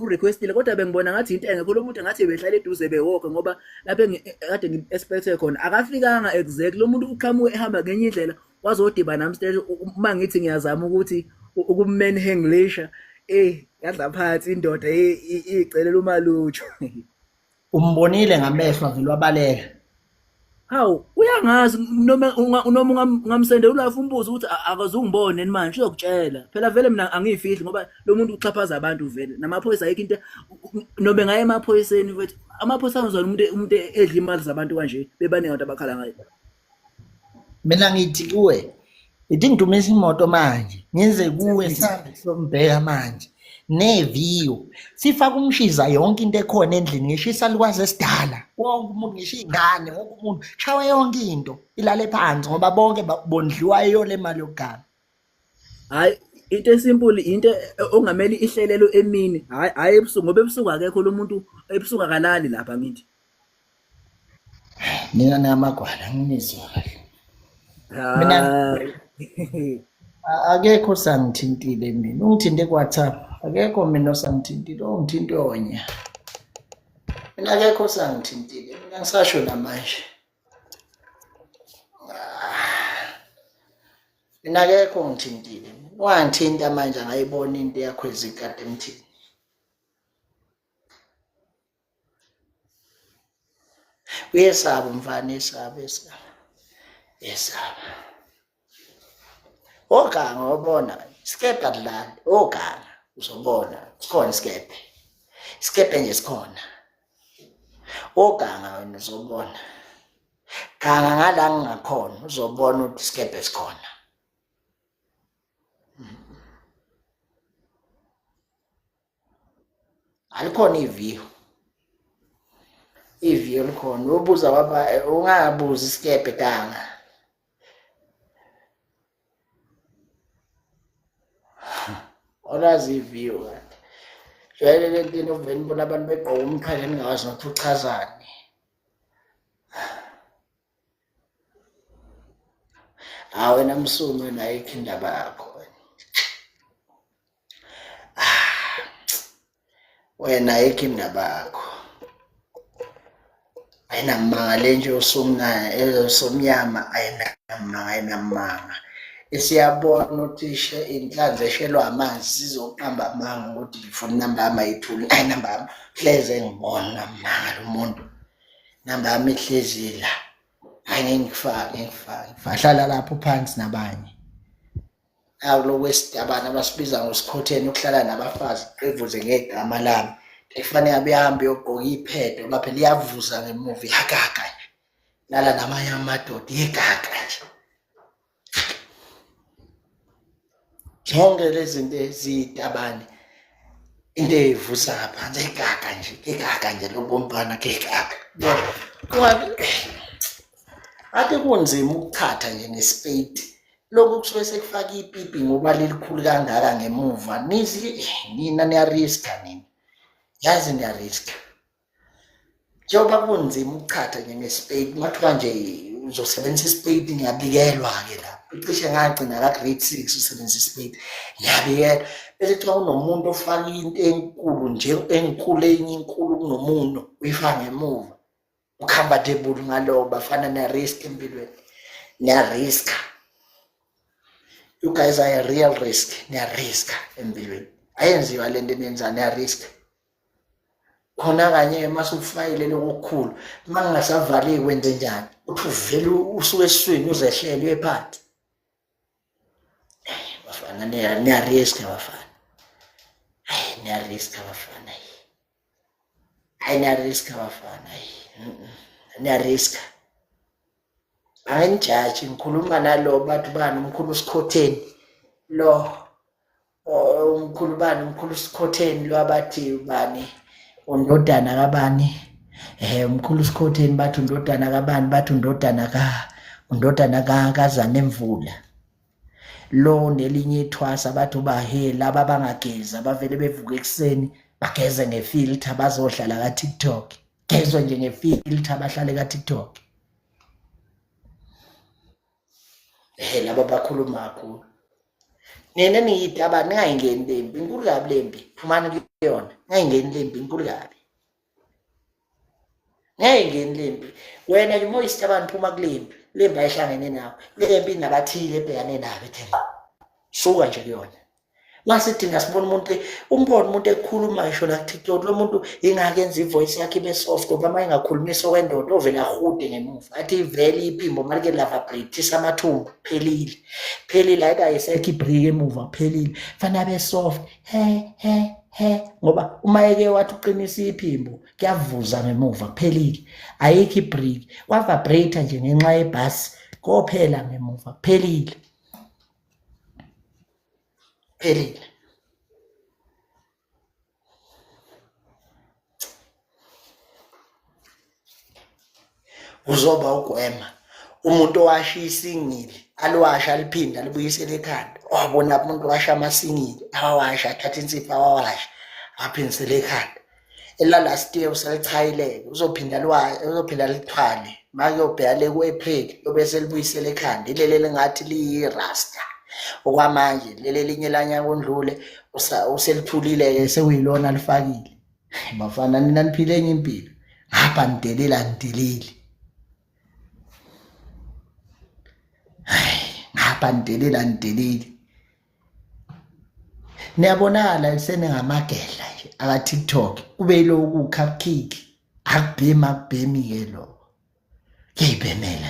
urequestile kodwa bengibona ngathi into engekho lo muntu ngathi behlala eduze bewoke ngoba lapha kade ngiexpecte khona akafikanga exactly lo muntu uqhamuke ehamba ngenye indlela wazodiba namstage mangithi ngiyazama ukuthi ukumenhenglisha yadla phansi indoda icelela umalutsho. Umbonile ngamehlo vele wabaleka. Hawu uyangazi noma ngamsendela ulafu umbuzo ukuthi akazungibone manje uyokutshela phela vele mina angiyifihli ngoba lo muntu uxhaphaza abantu vele namaphoyisa ayikho into noma ngaye emaphoyiseni mfethu amaphoyisa angizona umuntu edla imali zabantu kanje bebaningi abantu abakhala ngayo. Mina ngithi kuwe ithi ngidumisa imoto manje ngenze kuwe sihambe sombheka manje neviyo sifaka umshiza yonke into ekhona endlini ngisho isalikwazi esidala wonke umuntu ngisho ingane wonke umuntu shawa yonke into ilale phansi ngoba bonke bondliwa iyo le mali yokugana. Hayi into esimple into ongameli ihlelelo emini hayi ebusuku ngoba ebusuku akekho lo muntu ebusuku akalali lapha ngithi. Mina namagwala ngimizwa kahle. Mina Akekho osangithintile mina. Ungithinte ku-WhatsApp. Akekho mina osangithintile. Ongithinte onya. Mina akekho osangithintile. Mina ngisasho namanje. Mina akekho ongithintile. Wangithinta manje angayibona into yakho ezikade emthini. Uyesaba mfana esaba. Oganga wabona isikepe akudlali. Oganga uzobona sikhona isikepe. Isikepe nje sikhona. Oganga wena uzobona. Ganga ngala ngingakhona uzobona ukuthi isikepe sikhona. Alikhona iviyo. Iviyo likhona. Ubuza waba ungabuza isikepe ganga. Olazi iviyo kanti. Jwayele lento inoveni bona abantu begqoka umkhala ningawazi nokuthi uchazani. Wena Msumi wena ayikho indaba yakho. Wena ayikho indaba yakho. Ayinamanga lenje osomnyama ayinamanga. Siyabona ukuthi inhlanzi eshelwa amanzi sizoqamba amanga ukuthi ngifuna inamba yami ayithuli. Inamba yami hleze ngibona amanga lo muntu. Inamba yami ihlezi la. Ngifake. Hlala lapho phansi nabanye. Lokwesidabana abantu abasibiza ngosikhotheni ukuhlala nabafazi evuze ngegama lami. Kufanele abehambe yogqoka iphedo lapha liyavuza ngemuva ihagaga. Lala namanye amadoda igaga nje. Zonke lezi zinto eziyitabane into evusa ngaphansi igaga nje lobombana kegaga. Ade kunzima ukuthatha nje nespade. Lokhu kusuke sekufaka ipipi ngoba lelikhulu kangaka ngemuva. Nina niyariska nini. Yazi niyariska. Njengoba kunzima ukuthatha nje ngespade. Mathuka nje uzosebenzisa ispade ngiyabikelwa ke la. Ucishe ngagcina ka grade 6 usebenzisa ispade. Ngiyabikelwa. Bese kuthi unomuntu ofaka into enkulu nje enkulu enye inkulu kunomuntu uyifaka ngemuva. Ucomfortable ngalo bafana nerisk empilweni. Niyariska. You guys are a real risk. Niyariska empilweni. Ayenziwa lento eniyenza niyariska. Khona kanye masufayile lokukhulu mangasavali kwenze njani uthi uvela usuke esiswini uzehlele ephansi. Bafana niyariska bafana. Niyariska bafana. Niyariska bafana. Niyariska. Angijaji ngikhuluma nalo bathu bani umkhulu usikhotheni lo umkhulu usikhotheni lo abathi bani undodana kabani umkhulu usikhotheni bathi undodana kabani bathi undodana kaZanemvula lo nelinye ithwasa bathi ubahela ababangageza bavele bevuka ekseni bageze ngefilter bazohlala ka TikTok gezwe nje ngefilter bahlale ka TikTok. Laba bakhuluma kakhulu. Nina niyitaba ningayingeni lempi inkulu kabi lempi phumani kuyona ngayingeni lempi inkulu kabi. Ngayingeni lempi wena nje moyisitabani phuma kulempi lempi ayihlangene nawe lempi nabathile ebhekane nabe thina. Suka nje kuyona. Masidinga sibona umuntu ekhuluma ngisho la TikTok lo muntu ingakenza ivoice yakhe ibe soft ngoba uma ingakhulumisa okwendoda ovela ahude ngemuva athi ivele iphimbo malike la vibrate amathumbu phelile ayisekho ibreak emuva phelile fana abe soft he ngoba uma eke wathi uqinisa iphimbo kuyavuza ngemuva phelile ayikho ibreak wa vibrate nje ngenxa yebhasi kophela ngemuva phelile. Uzoba ugwema umuntu owashiya isingili alwasha aliphinda alibuyisele ekhanda wabona umuntu washa amasingili awasha athatha insipho awasha aphindisele ekhanda elala still usalichayileke uzophinda lithwale makuyobheka ku-April obese libuyisele ekhanda ilele lingathi liyi-rasta okwamanje leli linye lanyaka ondlule useliphulile-ke sekuyilona lifakile. Bafana nina niphile enye impilo ngapha nidelela nideleli ngapha nidelela nideleli. Niyabonakala seningamagedla nje aka-TikTok kube yiloku cupcake akubhemi-ke lo kuyayibhemela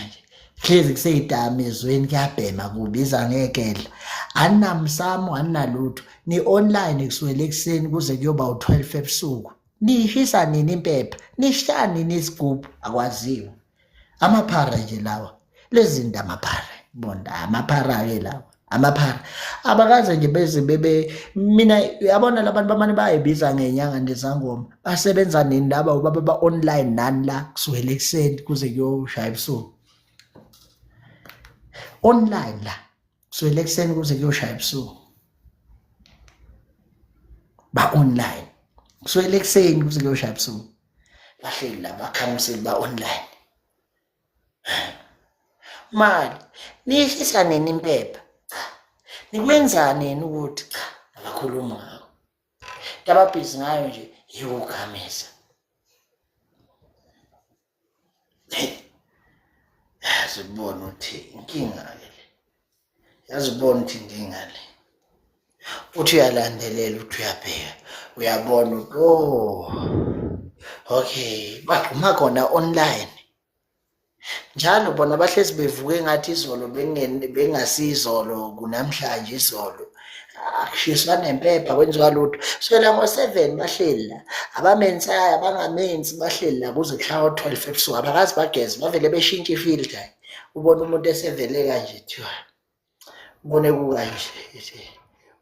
nje hlezi kusey'dakamizweni kuyabhema kubiza ngegedla aninamsamo aninalutho ni-online kusukela ekuseni kuze kuyoba u-12 ebusuku niyishisa nini impepha nishaya nini isigubhu akwaziwa. Amaphara nje lawa lezi zinto amaphara bonda amaphara-ke lawa amaphara abakaze nje beze mina yabona labantu bamane bayibiza ngenyanga nezangoma basebenza nini laba ubaba ba-online nani la kusukela ekuseni kuze kuyoshaya ebusuku online la kusukela ekuseni kuze kuyoshaya ebusuku ba-online kusukela ekuseni kuze kuyoshaya ebusuku bahleli la bakhamuseli ba-online. Mali niyishisa nini impepha nikwenzani yena ukuthi cha abakhuluma ngako into ababhizi ngayo nje yokukhamisa. Yazi ubona ukuthi inkinga le yazi ubona ukuthi inkinga le uthi uyalandelela uthi uyabheka uyabona ukuthi okay bagquma khona online njalo bona bahlezi bevuke ngathi izolo bengasizolo kunamhlanje izolo akushiswa nempepha kwenziwa lutho sola ngo-7 bahleli la abamensayo abangamenzi bahleli la kuze kushaya ngo-12 ebusuku abakazi bageze bavele beshintshe ifilter ubona umuntu esevele kanje thiwa ubone kukanje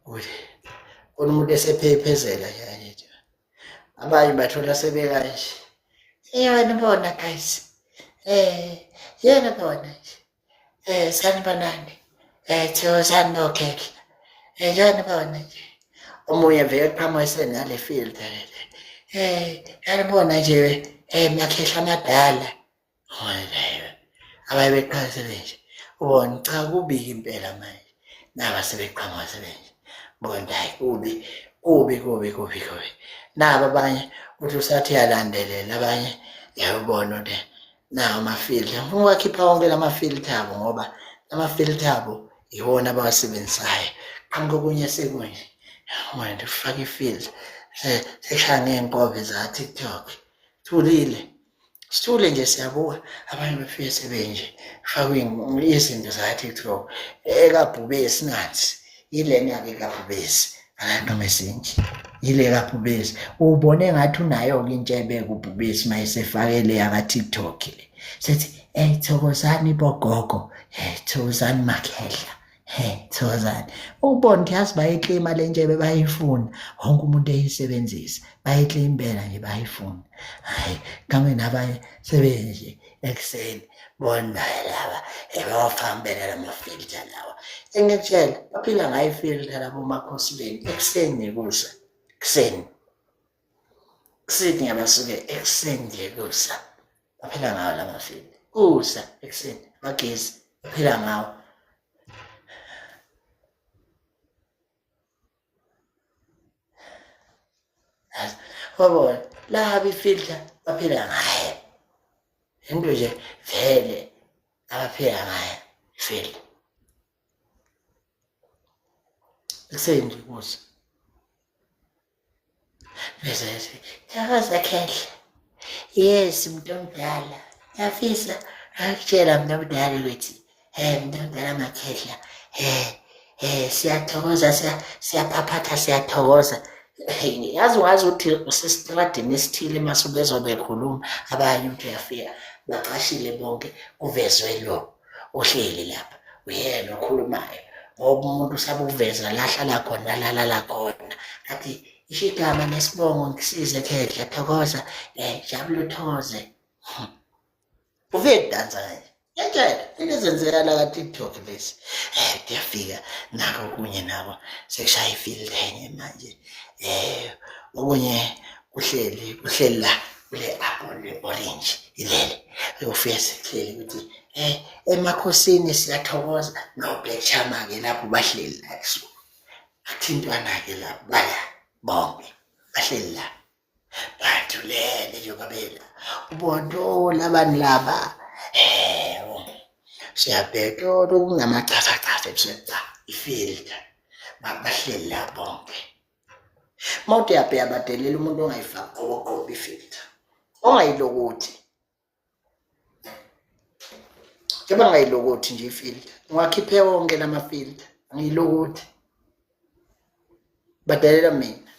ubona umuntu esephephezela nje abanye bathola sebekanje yena bona guys yena bona sanibonani Thokozani nokhekhe yena bona nje omunye vele qhamuke ngale field yanibona nje makhehla amadala abaye beqhamusele nje ubona cha kubika impela manje naba sebeqhamuke nje bona hayi kubi naba abanye uthi usathi yalandelela abanye yabona ukuthi nawo amafilter ngifuna ukuwakhipha wonke lamafilter abo ngoba lamafilter abo iwona abawasebenzisayo qhamuka okunye sekunje wena ufake ifilter seshaya ngey'nkobe za-TikTok sithule nje siyabuka abanye befike sebenje fake izinto za-TikTok ekabhubesi nansi yilena-ke kabhubesi akanqoma esinje yile kabhubesi ubone ngathi unayo-ke intshebe kubhubesi mayesefakele yaka-TikTok le sethi Thokozani bogogo Thokozani makhehla Thokozani ubone ukuthi yazi bayiklima le ntshebe bayifuna wonke umuntu eyisebenzisa bayiklimbela nje bayifuna hayi kame nabanye sebenje ekuseni bona laba bawafambela lamafilter lawa engikutshela baphila ngayo ifilter labo uMakhosibeni ekuseni kusa kuseni yabasuke ekuseni nje kusa baphila ngawo lamafilter kusa ekuseni bagezi baphila ngawo. Wabona laba ifilter baphila ngayo into nje vele abaphila ngayo ifilter ekuseni nje kusa bese yaza khehla yes umuntu omdala yafisa akutshela umuntu omdala ukuthi umuntu omdala makhehla siyathokoza siyaphaphatha siyathokoza yazi wazi ukuthi usesitradini esithile mase ubezwa bekhuluma abanye umuntu uyafika baqashile bonke kuvezwe lo ohleli lapha uyena okhulumayo ngoba umuntu usabe uveza la hlala khona lalala khona athi isho igama nesibongo ngisize khehla thokoza jabule uthokoze uvele dansa kanje yatshela into zenzeka la ka-TikTok lesi kuyafika nako okunye nabo sekushaya ifilter enye manje okunye kuhleli kule apple le-orange ilele uyofika sekuhleli ukuthi emakhosini siyathokoza no-Black Chama-ke lapho bahleli la so athintwana-ke lapho baya bonke bahleli la bathulele nje babela ubondo labani laba siyabhetola kunamachazachaza ebuseka ifield bahleli la bonke mawuthi uyabheka badelela umuntu ongayifaki okoqobo ifilter ongayilokuthi njengoba ngayilokuthi nje ifilter ngiwakhiphe wonke lama-filter angiyilokuthi badelela mina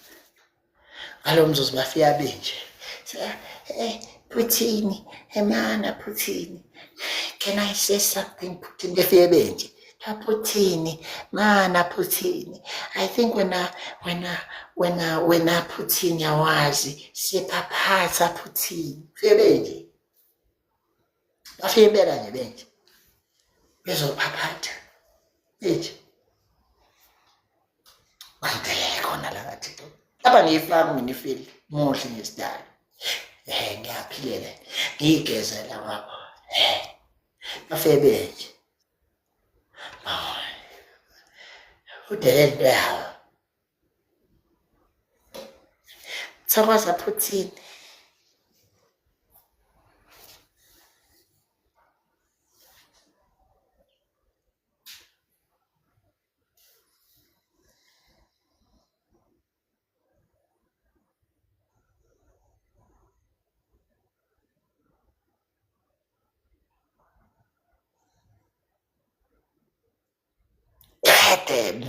ngalo mzuzu bafika benje Puthini emana Puthini can I say something Puthini befike benje Puthini mana Puthini I think wena Puthini yawazi siphaphatha Puthini fike benje bafike bela nje benje bezophaphatha benje bandelele khona la kathi lapha ngiyifaka mina ifili muhle ngesidala ngiyaphilela ngiyigezela ngapho bafike benje udelele yawo thokoza Puthini Adam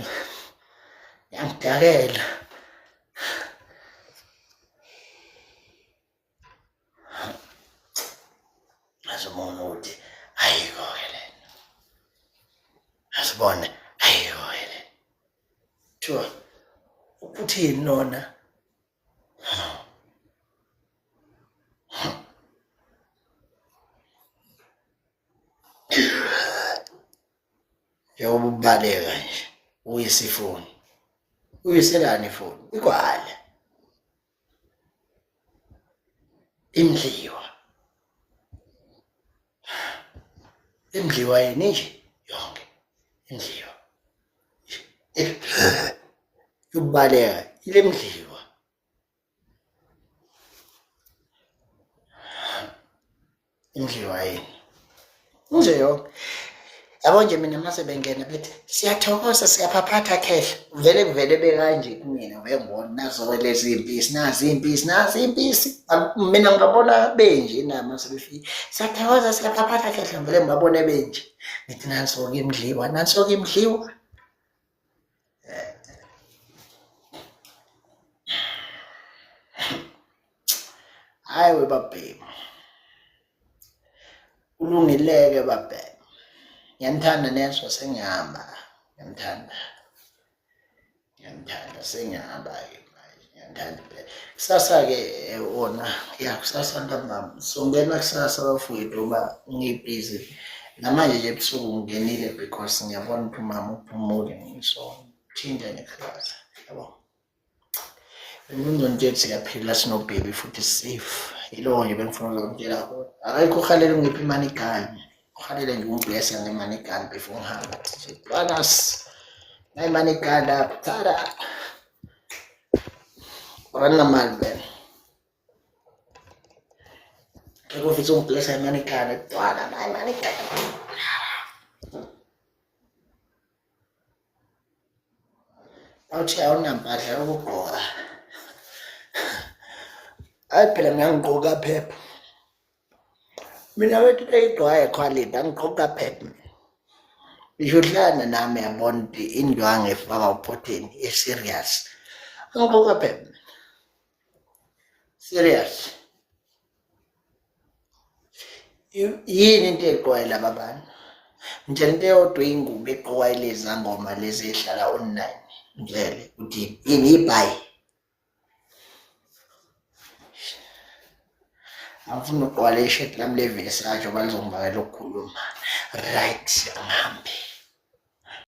yangidakela azibona ukuthi ayikho-ke lena azibone ayikho-ke lena kuthiwa uPuthini nona njengoba ubaleka nje uyisifuni uyiselani ifoni ikwala imdliwa yini nje yonke imdliwa ubaleka ile mdliwa imdliwa yini nje yonke yabo nje mina mase bengena bethi siyathokoza siyaphaphatha khehla kuvele bekanje kumina vele ngibona nazo lezi impisi nazi impisi mina ngabona benje nami sebefika siyathokoza siyaphaphatha khehla vele ngibabone benje ngithi nansoke imdliwa hayi we babhemu ulungileke babhemu ngiyamthanda neso sengihamba ngiyamthanda sengihamba-ke ngiyamthanda kusasa-ke wona ya kusasa ntambama songena kusasa bafowethu uba ngibhizi namanje nje ebusuku ngingenile because ngiyabona ukuthi umama uphumule so thinta nekusasa yabo ngizonitshela siyaphila sinobhebi futhi safe yilo nje bengifuna ukuzokutshela khona akayikho uhalele ngiphi imani igane uhalele nje ungiblessa ngemani igane before ngihamba banas nayimani igane lapho tada banamali ben ekufisa ungiblessa imani igane tada nayimani igane awuthi awunampahla yokugqoka hayi phela ngiyangigqoka phepha mina wethu eyigqoka equality angigqoka phepha ngisho hlana nami yabona ukuthi indwangu efaka uphotheni eserious angigqoka phepha serious yini into egqoka laba abantu nje into eyodwa ingubo egqoka lezi zangoma lezi ehlala online ngele uthi yini ibhayi angifuna ugqoka le shirt lami le Versace balizongibakela ukukhuluma right ngihambe